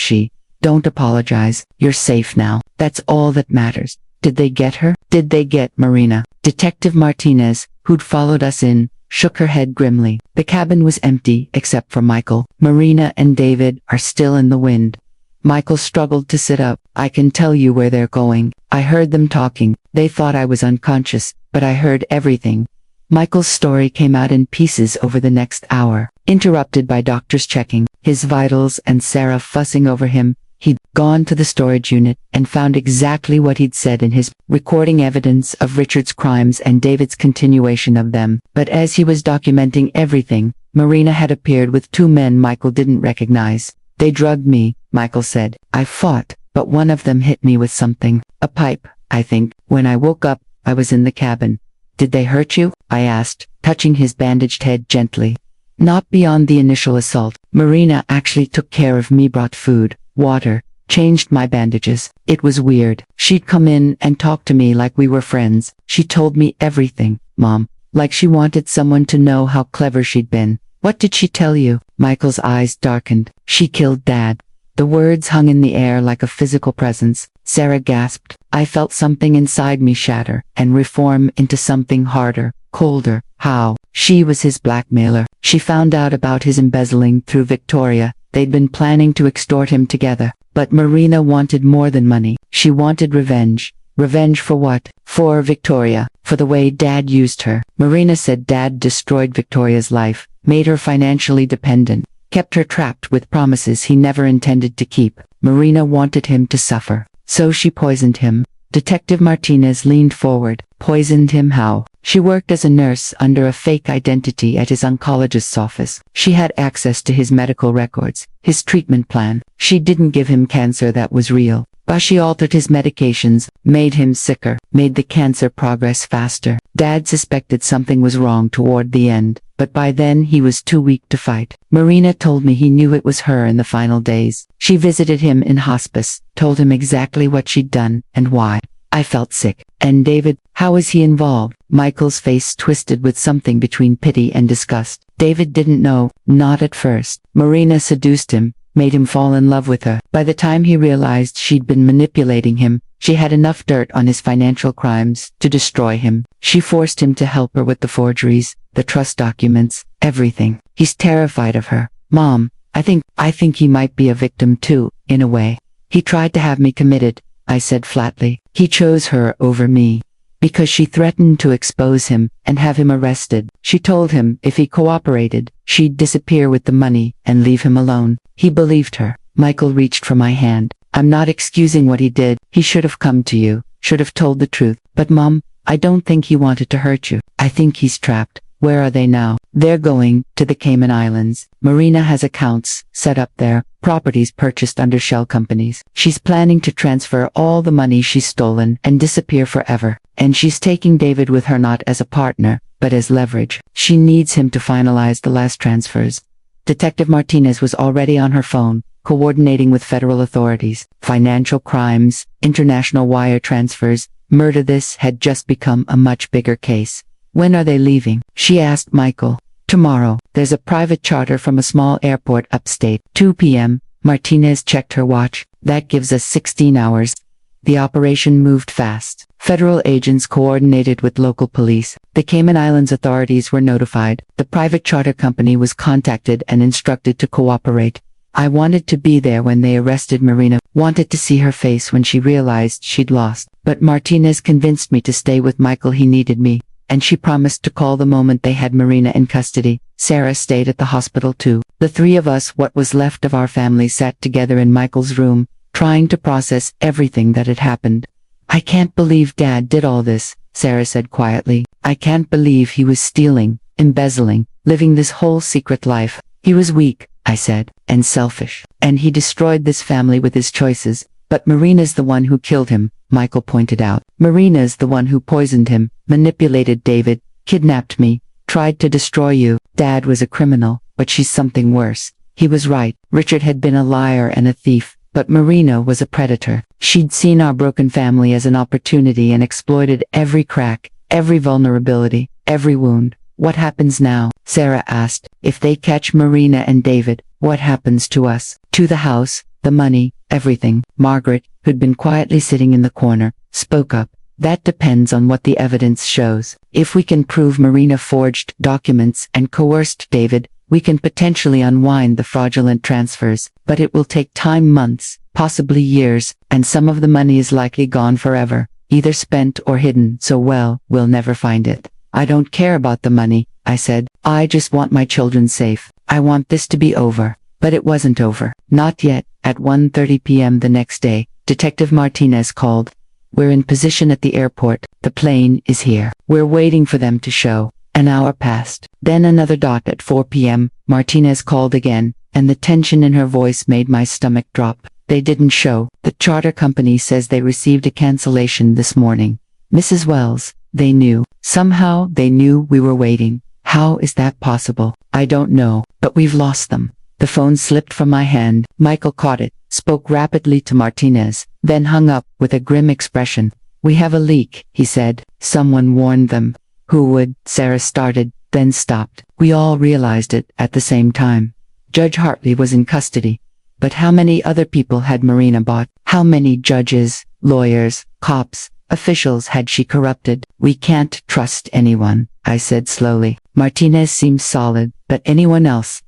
Don't apologize. You're safe now. That's all that matters. Did they get her? Did they get Marina? Detective Martinez, who'd followed us in, shook her head grimly. The cabin was empty, except for Michael. Marina and David are still in the wind. Michael struggled to sit up. I can tell you where they're going. I heard them talking. They thought I was unconscious, but I heard everything. Michael's story came out in pieces over the next hour, interrupted by doctors checking his vitals and Sarah fussing over him. He'd gone to the storage unit and found exactly what he'd said in his recording, evidence of Richard's crimes and David's continuation of them. But as he was documenting everything, Marina had appeared with 2 men Michael didn't recognize. They drugged me, Michael said. I fought, but one of them hit me with something. A pipe, I think. When I woke up, I was in the cabin. Did they hurt you? I asked, touching his bandaged head gently. Not beyond the initial assault. Marina actually took care of me, brought food, water, changed my bandages. It was weird. She'd come in and talk to me like we were friends. She told me everything, Mom, like she wanted someone to know how clever she'd been. What did she tell you? Michael's eyes darkened. She killed Dad. The words hung in the air like a physical presence. Sarah gasped. I felt something inside me shatter and reform into something harder, colder. How? She was his blackmailer. She found out about his embezzling through Victoria, They'd been planning to extort him together. But Marina wanted more than money. She wanted revenge. Revenge for what? For Victoria. For the way Dad used her. Marina said Dad destroyed Victoria's life, made her financially dependent, kept her trapped with promises he never intended to keep. Marina wanted him to suffer. So she poisoned him. Detective Martinez leaned forward. Poisoned him how? She worked as a nurse under a fake identity at his oncologist's office. She had access to his medical records, his treatment plan. She didn't give him cancer that was real. But she altered his medications, made him sicker, made the cancer progress faster. Dad suspected something was wrong toward the end, but by then he was too weak to fight. Marina told me he knew it was her in the final days. She visited him in hospice, told him exactly what she'd done and why. I felt sick. And David, how is he involved? Michael's face twisted with something between pity and disgust. David didn't know, not at first. Marina seduced him, made him fall in love with her. By the time he realized she'd been manipulating him, she had enough dirt on his financial crimes to destroy him. She forced him to help her with the forgeries, the trust documents, everything. He's terrified of her. Mom, I think he might be a victim too, in a way. He tried to have me committed, I said flatly. He chose her over me. Because she threatened to expose him and have him arrested. She told him if he cooperated, she'd disappear with the money and leave him alone. He believed her. Michael reached for my hand. I'm not excusing what he did. He should have come to you, should have told the truth. But Mom, I don't think he wanted to hurt you. I think he's trapped. Where are they now? They're going to the Cayman Islands. Marina has accounts set up there, properties purchased under shell companies. She's planning to transfer all the money she's stolen and disappear forever. And she's taking David with her not as a partner, but as leverage. She needs him to finalize the last transfers. Detective Martinez was already on her phone, coordinating with federal authorities. Financial crimes, international wire transfers, murder. This had just become a much bigger case. When are they leaving? She asked Michael. Tomorrow. There's a private charter from a small airport upstate. 2 p.m. Martinez checked her watch. That gives us 16 hours. The operation moved fast. Federal agents coordinated with local police. The Cayman Islands authorities were notified. The private charter company was contacted and instructed to cooperate. I wanted to be there when they arrested Marina, wanted to see her face when she realized she'd lost. But Martinez convinced me to stay with Michael. He needed me. And she promised to call the moment they had Marina in custody. Sarah stayed at the hospital too. The three of us, what was left of our family, sat together in Michael's room, trying to process everything that had happened. I can't believe Dad did all this, Sarah said quietly. I can't believe he was stealing, embezzling, living this whole secret life. He was weak, I said, and selfish. And he destroyed this family with his choices. But Marina's the one who killed him, Michael pointed out. Marina's the one who poisoned him, manipulated David, kidnapped me, tried to destroy you. Dad was a criminal, but she's something worse. He was right. Richard had been a liar and a thief, but Marina was a predator. She'd seen our broken family as an opportunity and exploited every crack, every vulnerability, every wound. What happens now? Sarah asked. If they catch Marina and David, what happens to us? To the house, the money, everything. Margaret, who'd been quietly sitting in the corner, spoke up. That depends on what the evidence shows. If we can prove Marina forged documents and coerced David, we can potentially unwind the fraudulent transfers. But it will take time, months, possibly years, and some of the money is likely gone forever, either spent or hidden, so we'll never find it. I don't care about the money, I said. I just want my children safe. I want this to be over. But it wasn't over. Not yet. At 1:30 p.m. the next day, Detective Martinez called. We're in position at the airport. The plane is here. We're waiting for them to show. An hour passed. Then another dot at 4 p.m. Martinez called again, and the tension in her voice made my stomach drop. They didn't show. The charter company says they received a cancellation this morning. Mrs. Wells, they knew. Somehow they knew we were waiting. How is that possible? I don't know, but we've lost them. The phone slipped from my hand. Michael caught it, spoke rapidly to Martinez, then hung up with a grim expression. We have a leak, he said. Someone warned them. Who would? Sarah started, then stopped. We all realized it at the same time. Judge Hartley was in custody. But how many other people had Marina bought? How many judges, lawyers, cops, officials had she corrupted? We can't trust anyone. I said slowly. Martinez seems solid, but anyone else, ...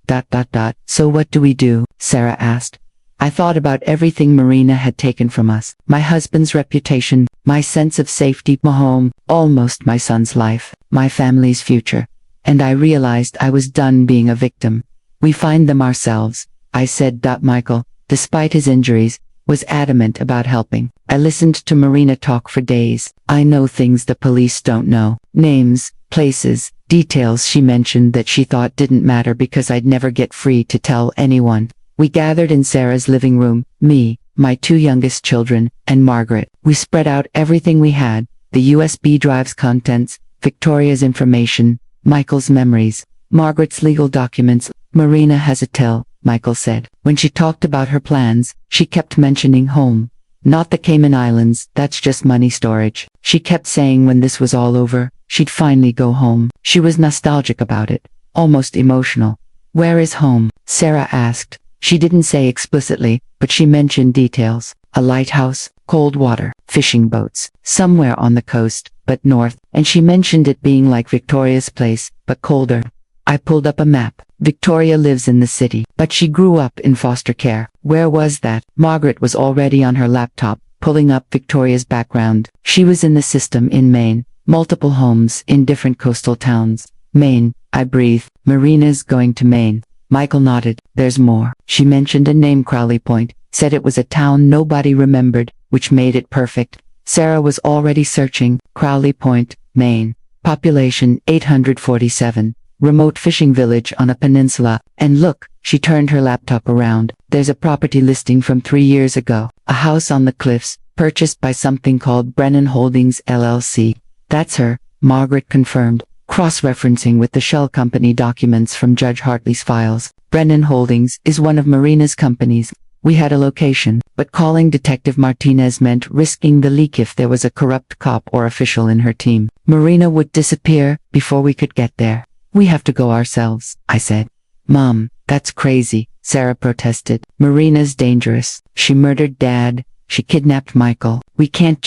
So what do we do? Sarah asked. I thought about everything Marina had taken from us. My husband's reputation, my sense of safety, my home, almost my son's life, my family's future. And I realized I was done being a victim. We find them ourselves, I said. Michael, despite his injuries, was adamant about helping. I listened to Marina talk for days. I know things the police don't know. Names, places, details she mentioned that she thought didn't matter because I'd never get free to tell anyone. We gathered in Sarah's living room, me, my two youngest children, and Margaret. We spread out everything we had, the USB drive's contents, Victoria's information, Michael's memories, Margaret's legal documents. Marina has a tell, Michael said. When she talked about her plans, she kept mentioning home. Not the Cayman Islands, that's just money storage. She kept saying when this was all over, she'd finally go home. She was nostalgic about it, almost emotional. Where is home? Sarah asked. She didn't say explicitly, but she mentioned details. A lighthouse, cold water, fishing boats, somewhere on the coast, but north, and she mentioned it being like Victoria's place, but colder. I pulled up a map. Victoria lives in the city, but she grew up in foster care. Where was that? Margaret was already on her laptop, pulling up Victoria's background. She was in the system in Maine, multiple homes in different coastal towns. Maine, I breathed. Marina's going to Maine. Michael nodded. There's more. She mentioned a name, Crowley Point, said it was a town nobody remembered, which made it perfect. Sarah was already searching. Crowley Point, Maine. Population 847. Remote fishing village on a peninsula. And look, she turned her laptop around. There's a property listing from 3 years ago. A house on the cliffs, purchased by something called Brennan Holdings LLC. That's her, Margaret confirmed, cross-referencing with the shell company documents from Judge Hartley's files. Brennan Holdings is one of Marina's companies. We had a location, but calling Detective Martinez meant risking the leak if there was a corrupt cop or official in her team. Marina would disappear before we could get there. We have to go ourselves, I said. Mom, that's crazy, Sarah protested. Marina's dangerous. She murdered Dad. She kidnapped Michael. We can't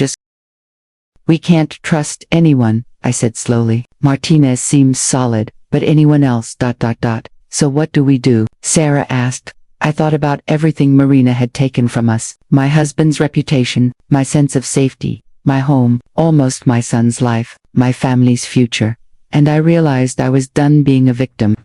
trust anyone, I said slowly. Martinez seems solid, but anyone else, ... So what do we do? Sarah asked. I thought about everything Marina had taken from us. My husband's reputation, my sense of safety, my home, almost my son's life, my family's future. And I realized I was done being a victim.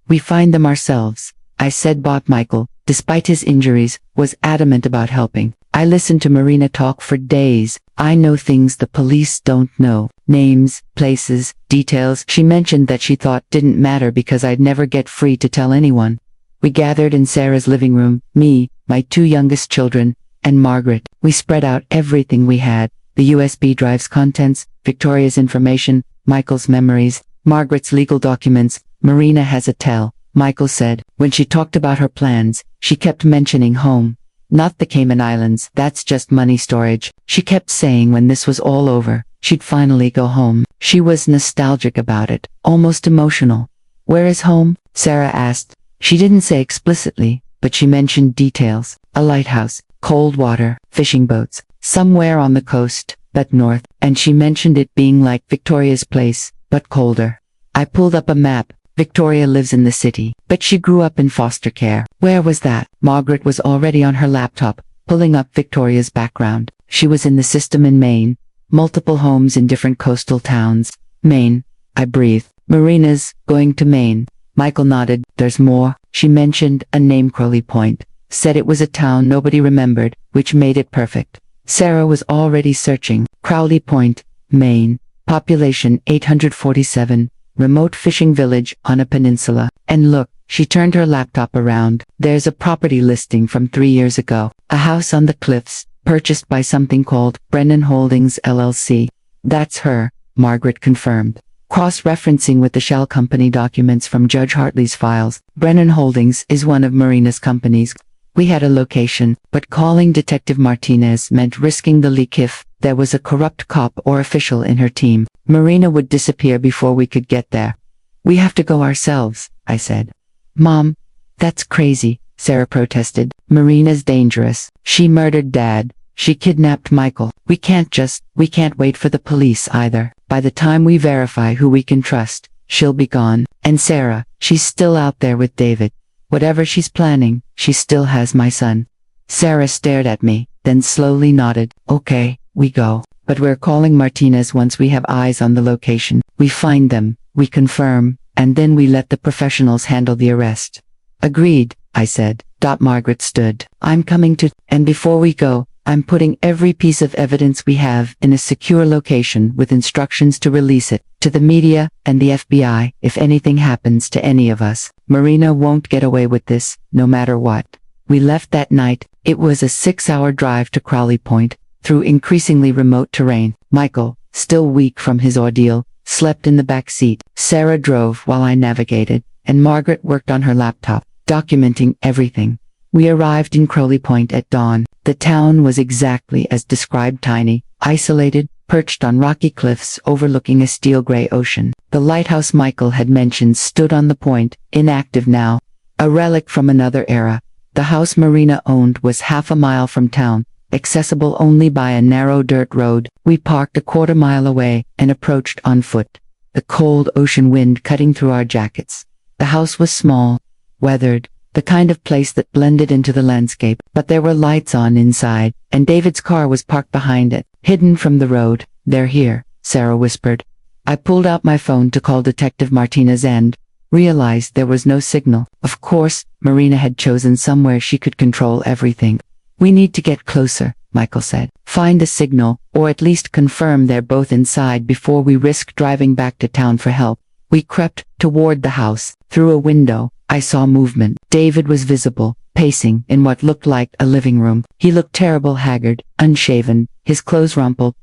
We find them ourselves, I said. But Michael, despite his injuries, was adamant about helping. I listened to Marina talk for days. I know things the police don't know. Names, places, details she mentioned that she thought didn't matter because I'd never get free to tell anyone. We gathered in Sarah's living room, me, my two youngest children, and Margaret. We spread out everything we had, the USB drive's contents, Victoria's information, Michael's memories, Margaret's legal documents. Marina has a tell, Michael said. When she talked about her plans, she kept mentioning home. Not the Cayman Islands, that's just money storage. She kept saying when this was all over, she'd finally go home. She was nostalgic about it, almost emotional. Where is home? Sarah asked. She didn't say explicitly, but she mentioned details. A lighthouse, cold water, fishing boats, somewhere on the coast, but north, and she mentioned it being like Victoria's place, but colder. I pulled up a map. Victoria lives in the city, but she grew up in foster care. Where was that? Margaret was already on her laptop, pulling up Victoria's background. She was in the system in Maine, multiple homes in different coastal towns. Maine, I breathed. Marina's going to Maine. Michael nodded. There's more. She mentioned a name, Crowley Point, said it was a town nobody remembered, which made it perfect. Sarah was already searching. Crowley Point, Maine. Population 847. Remote fishing village on a peninsula. And look, she turned her laptop around. There's a property listing from 3 years ago. A house on the cliffs, purchased by something called Brennan Holdings LLC. That's her, Margaret confirmed. Cross-referencing with the shell company documents from Judge Hartley's files, Brennan Holdings is one of Marina's companies. We had a location, but calling Detective Martinez meant risking the leak if there was a corrupt cop or official in her team. Marina would disappear before we could get there. We have to go ourselves, I said. Mom, that's crazy, Sarah protested. Marina's dangerous. She murdered Dad. She kidnapped Michael. We can't wait for the police either. By the time we verify who we can trust, she'll be gone. And Sarah, she's still out there with David. Whatever she's planning, she still has my son. Sarah stared at me, then slowly nodded. Okay, we go. But we're calling Martinez once we have eyes on the location. We find them, we confirm, and then we let the professionals handle the arrest. Agreed, I said. Margaret stood. I'm coming to, and before we go, I'm putting every piece of evidence we have in a secure location with instructions to release it to the media and the FBI if anything happens to any of us. Marina won't get away with this, no matter what. We left that night. It was a 6-hour drive to Crowley Point, through increasingly remote terrain. Michael, still weak from his ordeal, slept in the back seat. Sarah drove while I navigated, and Margaret worked on her laptop, documenting everything. We arrived in Crowley Point at dawn. The town was exactly as described, tiny, isolated, perched on rocky cliffs overlooking a steel-gray ocean. The lighthouse Michael had mentioned stood on the point, inactive now, a relic from another era. The house Marina owned was half a mile from town, accessible only by a narrow dirt road. We parked a quarter-mile away and approached on foot, the cold ocean wind cutting through our jackets. The house was small, weathered, the kind of place that blended into the landscape, but there were lights on inside, and David's car was parked behind it, hidden from the road. They're here, Sarah whispered. I pulled out my phone to call Detective Martinez and realized there was no signal. Of course, Marina had chosen somewhere she could control everything. We need to get closer, Michael said. Find a signal, or at least confirm they're both inside before we risk driving back to town for help. We crept toward the house. Through a window, I saw movement. David was visible, pacing in what looked like a living room. He looked terrible, haggard, unshaven, his clothes rumpled.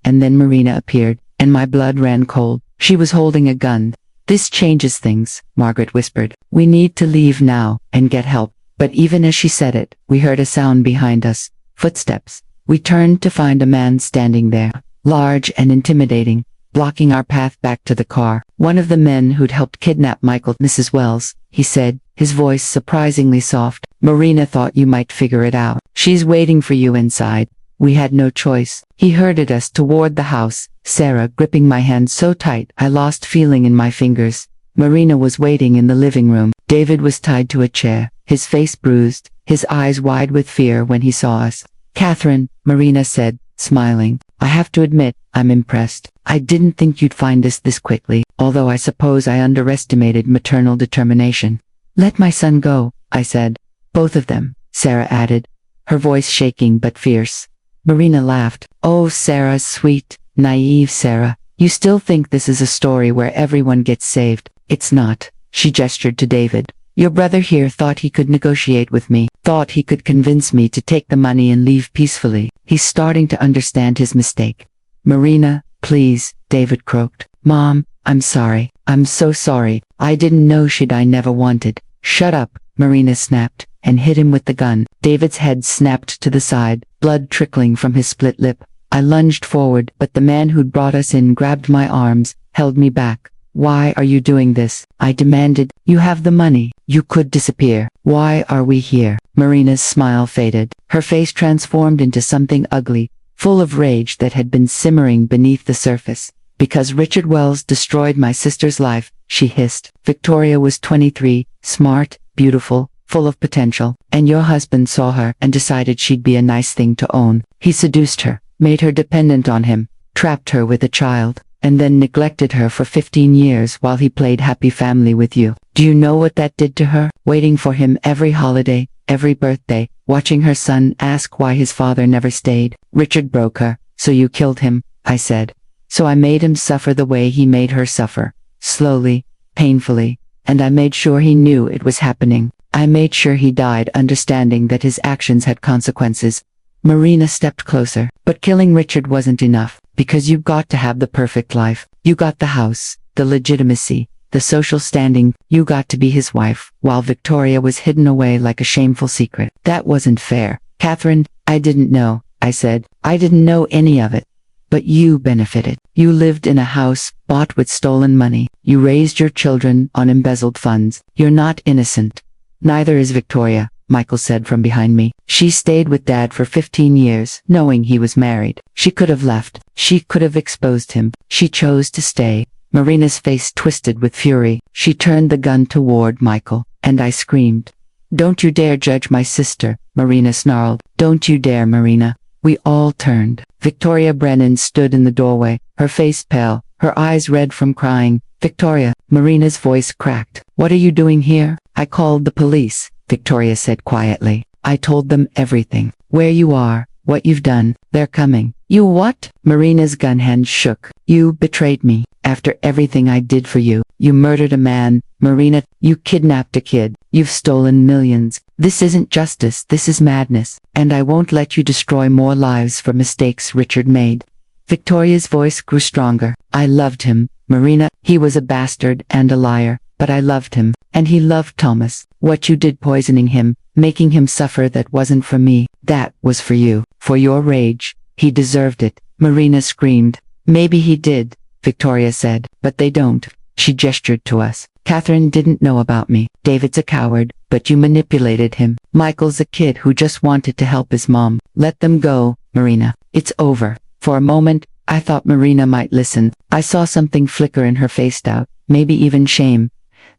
And then Marina appeared, and my blood ran cold. She was holding a gun. This changes things, Margaret whispered. We need to leave now and get help. But even as she said it, we heard a sound behind us. Footsteps. We turned to find a man standing there, large and intimidating, blocking our path back to the car. One of the men who'd helped kidnap Michael. Mrs. Wells, he said, his voice surprisingly soft. Marina thought you might figure it out. She's waiting for you inside. We had no choice. He herded us toward the house, Sarah gripping my hand so tight I lost feeling in my fingers. Marina was waiting in the living room. David was tied to a chair, his face bruised, his eyes wide with fear when he saw us. Catherine, Marina said, smiling. I have to admit, I'm impressed. I didn't think you'd find us this quickly, although I suppose I underestimated maternal determination. Let my son go, I said. Both of them, Sarah added, her voice shaking but fierce. Marina laughed. Oh, Sarah, sweet, naive Sarah. You still think this is a story where everyone gets saved. It's not. She gestured to David. Your brother here thought he could negotiate with me, thought he could convince me to take the money and leave peacefully. He's starting to understand his mistake. Marina, please, David croaked. Mom, I'm sorry. I'm so sorry. I didn't know I never wanted. Shut up, Marina snapped, and hit him with the gun. David's head snapped to the side, blood trickling from his split lip. I lunged forward, but the man who'd brought us in grabbed my arms, held me back. Why are you doing this? I demanded. You have the money. You could disappear. Why are we here? Marina's smile faded. Her face transformed into something ugly, full of rage that had been simmering beneath the surface. Because Richard Wells destroyed my sister's life, she hissed. Victoria was 23, smart, beautiful, full of potential, and your husband saw her and decided she'd be a nice thing to own. He seduced her, made her dependent on him, trapped her with a child, and then neglected her for 15 years while he played happy family with you. Do you know what that did to her? Waiting for him every holiday, every birthday, watching her son ask why his father never stayed. Richard broke her, so you killed him, I said. So I made him suffer the way he made her suffer, slowly, painfully, and I made sure he knew it was happening. I made sure he died understanding that his actions had consequences. Marina stepped closer. But killing Richard wasn't enough, because you got to have the perfect life. You got the house, the legitimacy, the social standing. You got to be his wife, while Victoria was hidden away like a shameful secret. That wasn't fair. Catherine, I didn't know, I said. I didn't know any of it. But you benefited. You lived in a house bought with stolen money. You raised your children on embezzled funds. You're not innocent. Neither is Victoria. Michael said from behind me. She stayed with Dad for 15 years, knowing he was married. She could have left. She could have exposed him. She chose to stay. Marina's face twisted with fury. She turned the gun toward Michael, and I screamed. "Don't you dare judge my sister," Marina snarled. "Don't you dare, Marina." We all turned. Victoria Brennan stood in the doorway, her face pale, her eyes red from crying. "Victoria," Marina's voice cracked. "What are you doing here?" "I called the police," Victoria said quietly. "I told them everything. Where you are, what you've done. They're coming." "You what?" Marina's gun hand shook. "You betrayed me. After everything I did for you, you murdered a man. Marina, you kidnapped a kid. You've stolen millions. This isn't justice, this is madness. And I won't let you destroy more lives for mistakes Richard made." Victoria's voice grew stronger. "I loved him, Marina. He was a bastard and a liar, but I loved him. And he loved Thomas. What you did, poisoning him, making him suffer, that wasn't for me. That was for you. For your rage. He deserved it." Marina screamed. "Maybe he did," Victoria said, "but they don't." She gestured to us. "Catherine didn't know about me. David's a coward, but you manipulated him. Michael's a kid who just wanted to help his mom. Let them go, Marina. It's over." For a moment, I thought Marina might listen. I saw something flicker in her face, doubt, maybe even shame.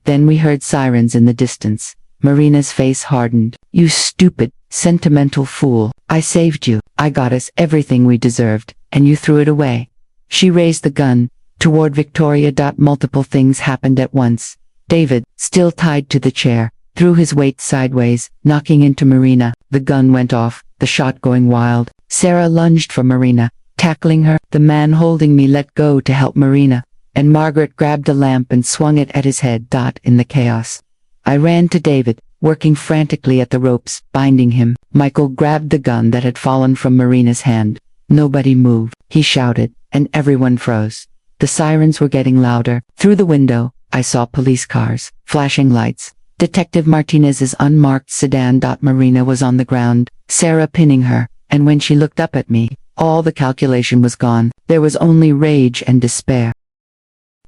Then we heard sirens in the distance. Marina's face hardened. "You stupid, sentimental fool. I saved you. I got us everything we deserved, and you threw it away." She raised the gun toward Victoria. Multiple things happened at once. David, still tied to the chair, threw his weight sideways, knocking into Marina. The gun went off, the shot going wild. Sarah lunged for Marina, tackling her. The man holding me let go to help Marina, and Margaret grabbed a lamp and swung it at his head. In the chaos, I ran to David, working frantically at the ropes, binding him. Michael grabbed the gun that had fallen from Marina's hand. "Nobody moved," he shouted, and everyone froze. The sirens were getting louder. Through the window, I saw police cars, flashing lights. Detective Martinez's unmarked sedan. Marina was on the ground, Sarah pinning her, and when she looked up at me, all the calculation was gone. There was only rage and despair.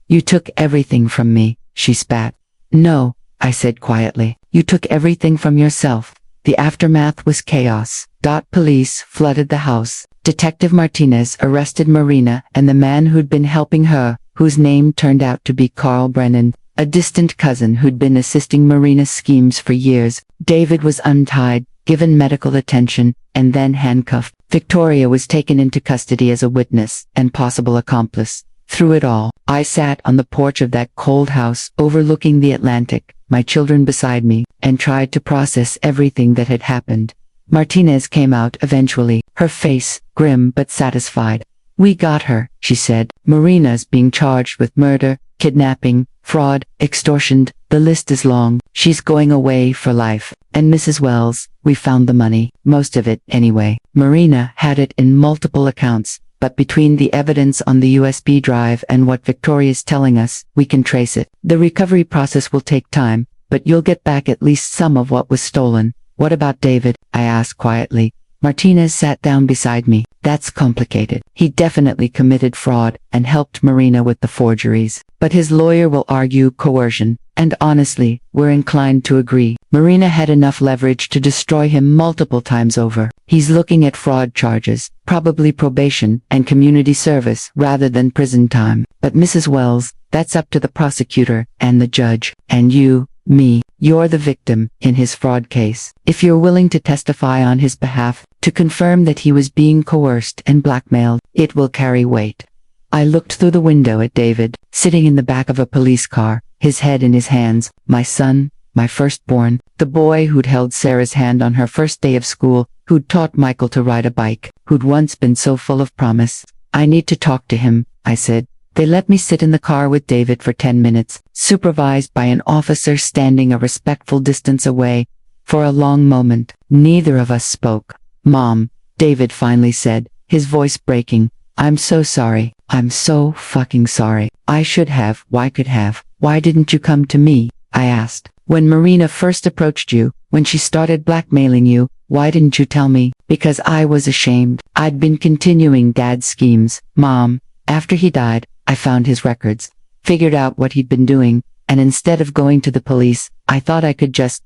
"You took everything from me," she spat. "No," I said quietly. "You took everything from yourself." The aftermath was chaos. Police flooded the house. Detective Martinez arrested Marina and the man who'd been helping her, whose name turned out to be Carl Brennan, a distant cousin who'd been assisting Marina's schemes for years. David was untied, given medical attention, and then handcuffed. Victoria was taken into custody as a witness and possible accomplice. Through it all, I sat on the porch of that cold house overlooking the Atlantic, my children beside me, and tried to process everything that had happened. Martinez came out eventually, her face grim but satisfied. "We got her," she said. "Marina's being charged with murder, kidnapping, fraud, extortion. The list is long. She's going away for life. And Mrs. Wells, we found the money, most of it anyway. Marina had it in multiple accounts, but between the evidence on the USB drive and what Victoria's telling us, we can trace it. The recovery process will take time, but you'll get back at least some of what was stolen." "What about David?" I asked quietly. Martinez sat down beside me. "That's complicated. He definitely committed fraud and helped Marina with the forgeries. But his lawyer will argue coercion, and honestly, we're inclined to agree. Marina had enough leverage to destroy him multiple times over. He's looking at fraud charges, probably probation and community service rather than prison time. But Mrs. Wells, that's up to the prosecutor and the judge, and you, me. You're the victim in his fraud case. If you're willing to testify on his behalf, to confirm that he was being coerced and blackmailed, it will carry weight." I looked through the window at David, sitting in the back of a police car, his head in his hands. My son, my firstborn, the boy who'd held Sarah's hand on her first day of school, who'd taught Michael to ride a bike, who'd once been so full of promise. "I need to talk to him," I said. They let me sit in the car with David for 10 minutes, supervised by an officer standing a respectful distance away. For a long moment, neither of us spoke. "Mom," David finally said, his voice breaking, "I'm so sorry. I'm so fucking sorry. I should have. Why didn't you come to me?" I asked. "When Marina first approached you, when she started blackmailing you, why didn't you tell me?" "Because I was ashamed. I'd been continuing Dad's schemes, Mom. After he died, I found his records, figured out what he'd been doing, and instead of going to the police, I thought I could just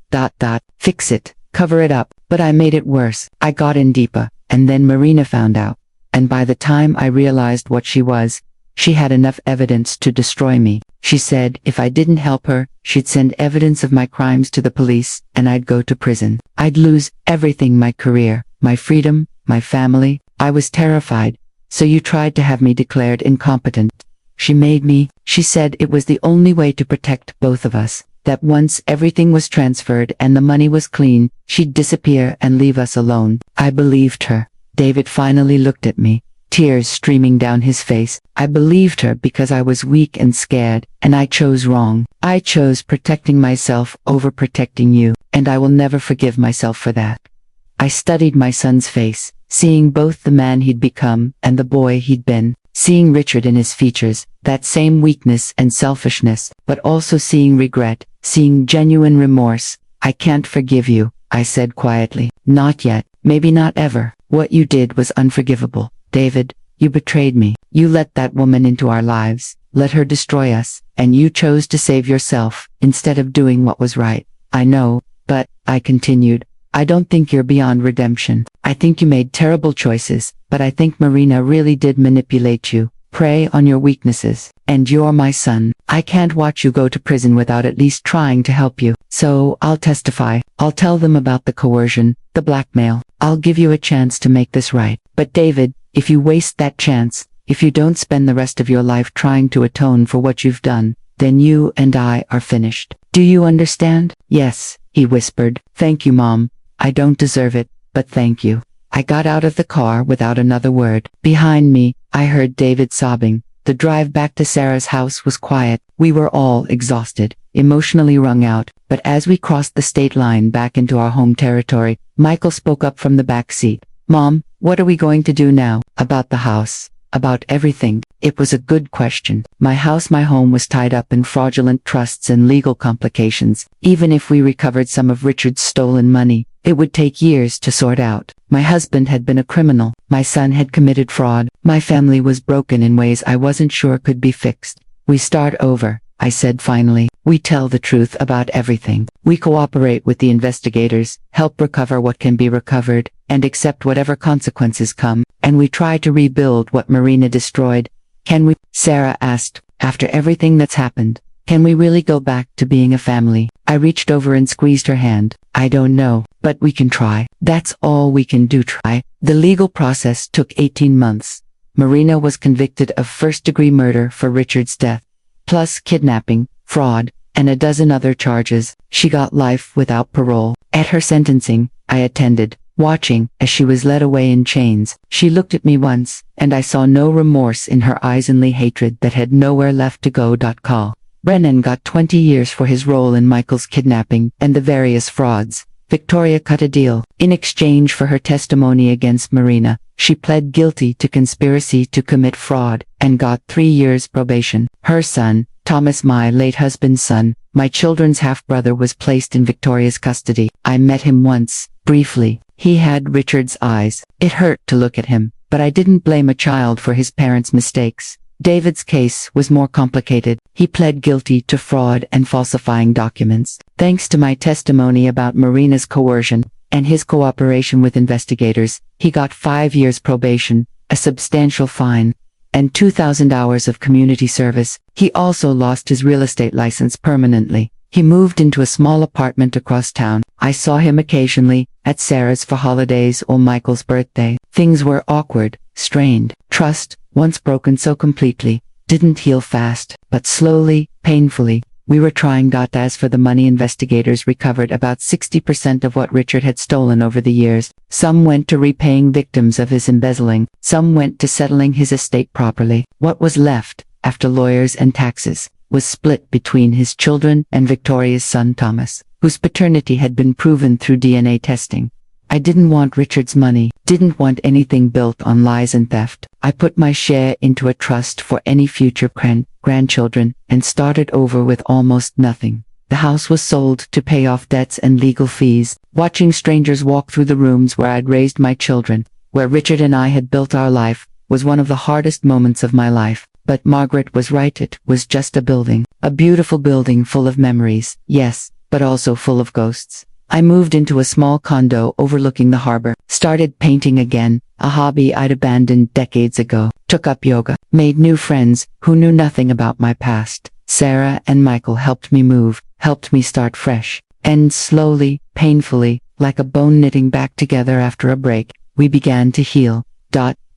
fix it. cover it up, but I made it worse. I got in deeper, and then Marina found out. And by the time I realized what she was, she had enough evidence to destroy me. She said if I didn't help her, she'd send evidence of my crimes to the police, and I'd go to prison. I'd lose everything: my career, my freedom, my family. I was terrified. So you tried to have me declared incompetent. She said it was the only way to protect both of us, that once everything was transferred and the money was clean, she'd disappear and leave us alone. I believed her. David finally looked at me, tears streaming down his face. I believed her because I was weak and scared, and I chose wrong. I chose protecting myself over protecting you, and I will never forgive myself for that. I studied my son's face, seeing both the man he'd become and the boy he'd been, seeing Richard in his features, that same weakness and selfishness, but also seeing regret, seeing genuine remorse. I can't forgive you, I said quietly. Not yet, maybe not ever. What you did was unforgivable. David, you betrayed me. You let that woman into our lives, let her destroy us, and you chose to save yourself, instead of doing what was right. I know, but, I continued, I don't think you're beyond redemption. I think you made terrible choices, but I think Marina really did manipulate you, prey on your weaknesses. And you're my son. I can't watch you go to prison without at least trying to help you. So, I'll testify. I'll tell them about the coercion, the blackmail. I'll give you a chance to make this right. But David, if you waste that chance, if you don't spend the rest of your life trying to atone for what you've done, then you and I are finished. Do you understand? Yes, he whispered. Thank you, Mom. I don't deserve it, but thank you. I got out of the car without another word. Behind me, I heard David sobbing. The drive back to Sarah's house was quiet. We were all exhausted, emotionally wrung out, but as we crossed the state line back into our home territory, Michael spoke up from the back seat. Mom, what are we going to do now? About the house. About everything. It was a good question. My house, my home was tied up in fraudulent trusts and legal complications. Even if we recovered some of Richard's stolen money, it would take years to sort out. My husband had been a criminal. My son had committed fraud. My family was broken in ways I wasn't sure could be fixed. We start over, I said finally. We tell the truth about everything. We cooperate with the investigators, help recover what can be recovered, and accept whatever consequences come, and we try to rebuild what Marina destroyed. Can we? Sarah asked, after everything that's happened, can we really go back to being a family? I reached over and squeezed her hand. I don't know, but we can try. That's all we can do, try. The legal process took 18 months. Marina was convicted of first-degree murder for Richard's death, plus kidnapping, fraud, and a dozen other charges. She got life without parole. At her sentencing, I attended, watching as she was led away in chains. She looked at me once, and I saw no remorse in her eyes, only hatred that had nowhere left to go. Call. Brennan got 20 years for his role in Michael's kidnapping and the various frauds. Victoria cut a deal. In exchange for her testimony against Marina, she pled guilty to conspiracy to commit fraud and got 3 years probation. Her son, Thomas, my late husband's son, my children's half-brother, was placed in Victoria's custody. I met him once, briefly. He had Richard's eyes. It hurt to look at him, but I didn't blame a child for his parents' mistakes. David's case was more complicated. He pled guilty to fraud and falsifying documents. Thanks to my testimony about Marina's coercion and his cooperation with investigators, he got 5 years probation, a substantial fine, and 2,000 hours of community service. He also lost his real estate license permanently. He moved into a small apartment across town. I saw him occasionally, at Sarah's for holidays or Michael's birthday. Things were awkward, strained. Trust, once broken so completely, didn't heal fast, but slowly, painfully. We were trying. As for the money, investigators recovered about 60% of what Richard had stolen over the years. Some went to repaying victims of his embezzling. Some went to settling his estate properly. What was left, after lawyers and taxes, was split between his children and Victoria's son Thomas, whose paternity had been proven through DNA testing. I didn't want Richard's money, didn't want anything built on lies and theft. I put my share into a trust for any future grandchildren, and started over with almost nothing. The house was sold to pay off debts and legal fees. Watching strangers walk through the rooms where I'd raised my children, where Richard and I had built our life, was one of the hardest moments of my life. But Margaret was right, it was just a building. A beautiful building full of memories, yes, but also full of ghosts. I moved into a small condo overlooking the harbor, started painting again, a hobby I'd abandoned decades ago, took up yoga, made new friends who knew nothing about my past. Sarah and Michael helped me move, helped me start fresh. And slowly, painfully, like a bone knitting back together after a break, we began to heal.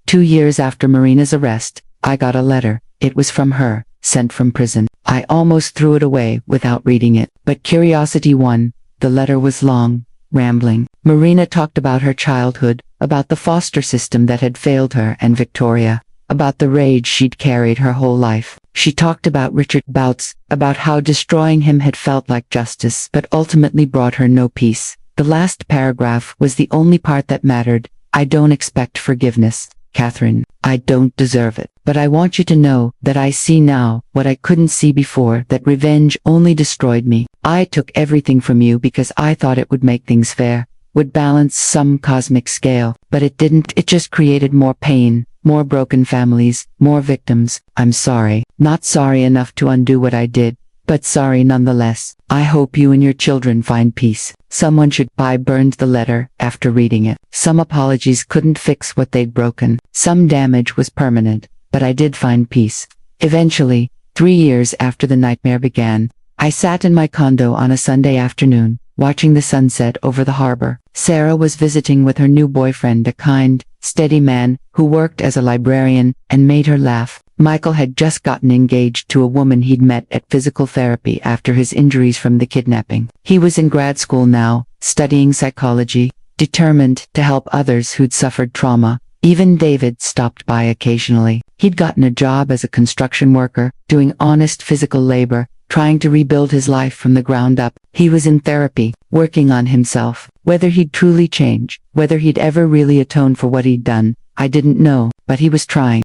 2 years after Marina's arrest, I got a letter. It was from her, sent from prison. I almost threw it away without reading it, but curiosity won. The letter was long, rambling. Marina talked about her childhood, about the foster system that had failed her and Victoria, about the rage she'd carried her whole life. She talked about Richard Bouts, about how destroying him had felt like justice, but ultimately brought her no peace. The last paragraph was the only part that mattered. I don't expect forgiveness, Catherine. I don't deserve it. But I want you to know that I see now what I couldn't see before, that revenge only destroyed me. I took everything from you because I thought it would make things fair, would balance some cosmic scale, but it didn't. It just created more pain, more broken families, more victims. I'm sorry. Not sorry enough to undo what I did, but sorry nonetheless. I hope you and your children find peace. Someone should. I burned the letter after reading it. Some apologies couldn't fix what they'd broken. Some damage was permanent, but I did find peace. Eventually, 3 years after the nightmare began, I sat in my condo on a Sunday afternoon, watching the sunset over the harbor. Sarah was visiting with her new boyfriend, a kind, steady man who worked as a librarian and made her laugh. Michael had just gotten engaged to a woman he'd met at physical therapy after his injuries from the kidnapping. He was in grad school now, studying psychology, determined to help others who'd suffered trauma. Even David stopped by occasionally. He'd gotten a job as a construction worker, doing honest physical labor, trying to rebuild his life from the ground up. He was in therapy, working on himself. Whether he'd truly change, whether he'd ever really atone for what he'd done, I didn't know, but he was trying.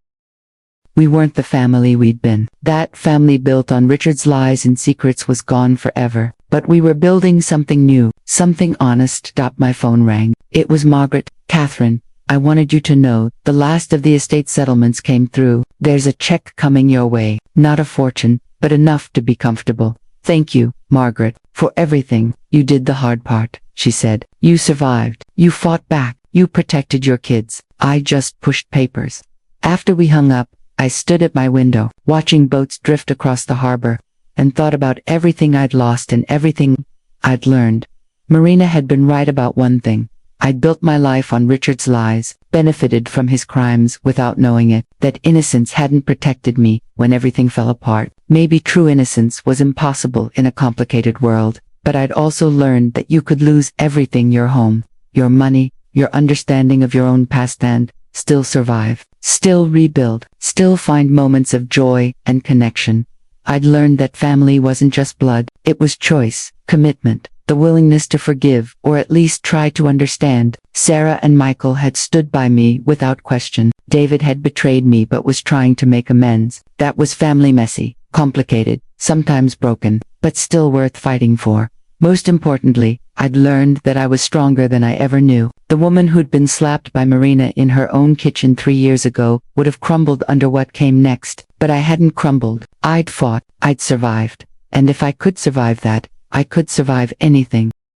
We weren't the family we'd been. That family built on Richard's lies and secrets was gone forever. But we were building something new, something honest. My phone rang. It was Margaret. Catherine, I wanted you to know, the last of the estate settlements came through. There's a check coming your way. Not a fortune, but enough to be comfortable. Thank you, Margaret, for everything. You did the hard part, she said. You survived. You fought back. You protected your kids. I just pushed papers. After we hung up, I stood at my window, watching boats drift across the harbor, and thought about everything I'd lost and everything I'd learned. Marina had been right about one thing. I'd built my life on Richard's lies, benefited from his crimes without knowing it, that innocence hadn't protected me when everything fell apart. Maybe true innocence was impossible in a complicated world, but I'd also learned that you could lose everything: your home, your money, your understanding of your own past, and still survive, still rebuild, still find moments of joy and connection. I'd learned that family wasn't just blood, it was choice, commitment, the willingness to forgive, or at least try to understand. Sarah and Michael had stood by me without question. David had betrayed me but was trying to make amends. That was family, messy, complicated, sometimes broken, but still worth fighting for. Most importantly, I'd learned that I was stronger than I ever knew. The woman who'd been slapped by Marina in her own kitchen 3 years ago would have crumbled under what came next, but I hadn't crumbled. I'd fought, I'd survived. And if I could survive that, I could survive anything.